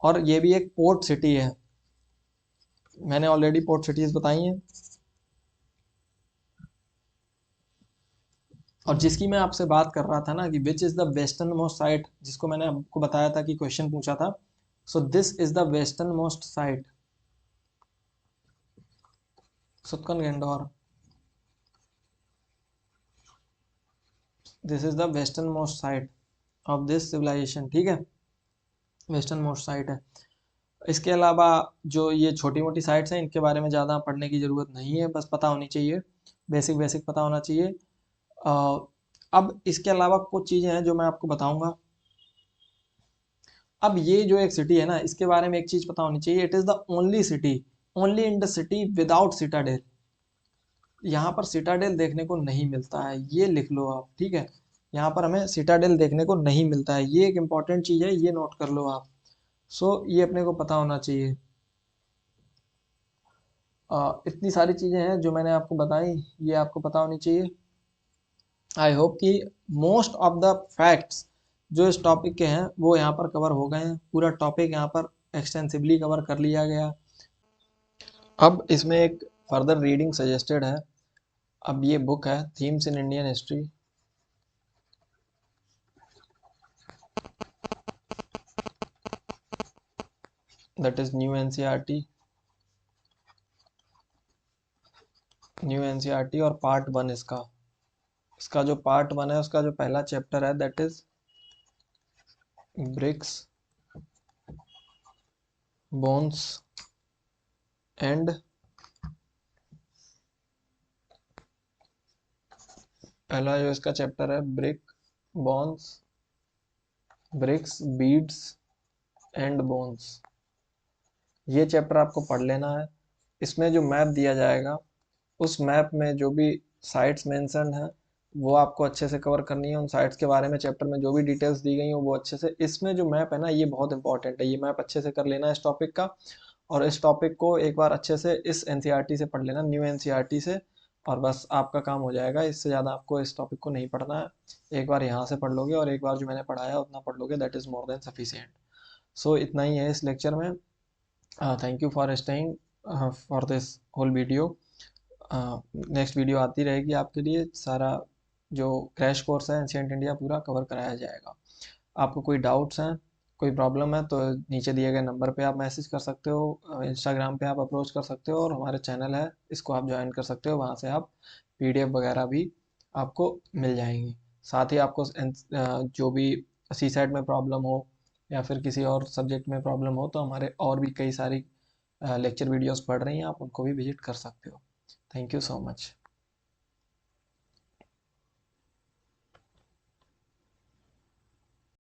और ये भी एक पोर्ट सिटी है, मैंने ऑलरेडी पोर्ट सिटीज़ बताई हैं। और जिसकी मैं आपसे बात कर रहा था ना कि which is the western most site, जिसको मैंने आपको बताया था कि क्वेश्चन पूछा था। So this is the western most site, Sutkagen Dor. This is the western most site of this civilization. ठीक है। वेस्टर्न मोस्ट साइट है। इसके अलावा जो ये छोटी मोटी साइट्स हैं इनके बारे में ज़्यादा पढ़ने की ज़रूरत नहीं है, बस पता होनी चाहिए, बेसिक बेसिक पता होना चाहिए। अ, अब इसके अलावा कुछ चीज़ें हैं जो मैं आपको बताऊंगा। अब ये जो एक सिटी है ना, इसके बारे में एक चीज़ पता होनी चाहिए, it is the only city, only in the city without Citadel. यहाँ पर सिटाडेल देखने को नहीं मिलता है, ये लिख लो आप, ठीक है। यहाँ पर हमें सिटाडेल देखने को नहीं मिलता है, ये एक इम्पॉर्टेंट चीज़ है, ये नोट कर लो आप। सो ये अपने को पता होना चाहिए। इतनी सारी चीज़ें हैं जो मैंने आपको बताई, ये आपको पता होनी चाहिए। आई होप कि मोस्ट ऑफ द फैक्ट्स जो इस टॉपिक के हैं वो यहाँ पर कवर हो गए हैं, पूरा टॉपिक यहाँ पर एक्सटेंसिवली कवर कर लिया गया। अब इसमें एक फर्दर रीडिंग सजेस्टेड है। अब ये बुक है themes in Indian history, that is new NCERT, new NCERT और पार्ट वन इसका। इसका जो पार्ट वन है उसका जो पहला चैप्टर है that is bricks, bones and, पहला जो इसका चैप्टर है brick, bones, bricks, beads and bones. ये चैप्टर आपको पढ़ लेना है। इसमें जो मैप दिया जाएगा उस मैप में जो भी साइट्स मेंशन हैं वो आपको अच्छे से कवर करनी है। उन साइट्स के बारे में चैप्टर में जो भी डिटेल्स दी गई हैं वो अच्छे से, इसमें जो मैप है ना ये बहुत इंपॉर्टेंट है, ये मैप अच्छे से कर लेना है इस टॉपिक का। और इस टॉपिक को एक बार अच्छे से इस एनसीईआरटी से पढ़ लेना, न्यू एनसीईआरटी से, और बस आपका काम हो जाएगा। इससे ज़्यादा आपको इस टॉपिक को नहीं पढ़ना है। एक बार यहाँ से पढ़ लोगे और एक बार जो मैंने पढ़ाया उतना पढ़ लोगे, that is more than sufficient. So इतना ही है इस लेक्चर में। Thank you for staying for this whole video. Next video आती रहेगी आपके लिए, सारा जो क्रैश कोर्स है एंशिएंट इंडिया पूरा कवर कराया जाएगा। आपको कोई डाउट्स हैं, कोई प्रॉब्लम है तो नीचे दिए गए नंबर पे आप मैसेज कर सकते हो, इंस्टाग्राम पे आप अप्रोच कर सकते हो, और हमारे चैनल है इसको आप ज्वाइन कर सकते हो, वहाँ से आप पीडीएफ वगैरह भी आपको मिल जाएंगी। साथ ही आपको जो भी सी साइड में प्रॉब्लम हो या फिर किसी और सब्जेक्ट में प्रॉब्लम हो तो हमारे और भी कई सारी लेक्चर वीडियोस पढ़ रही हैं, आप उनको भी विजिट कर सकते हो। Thank you so much.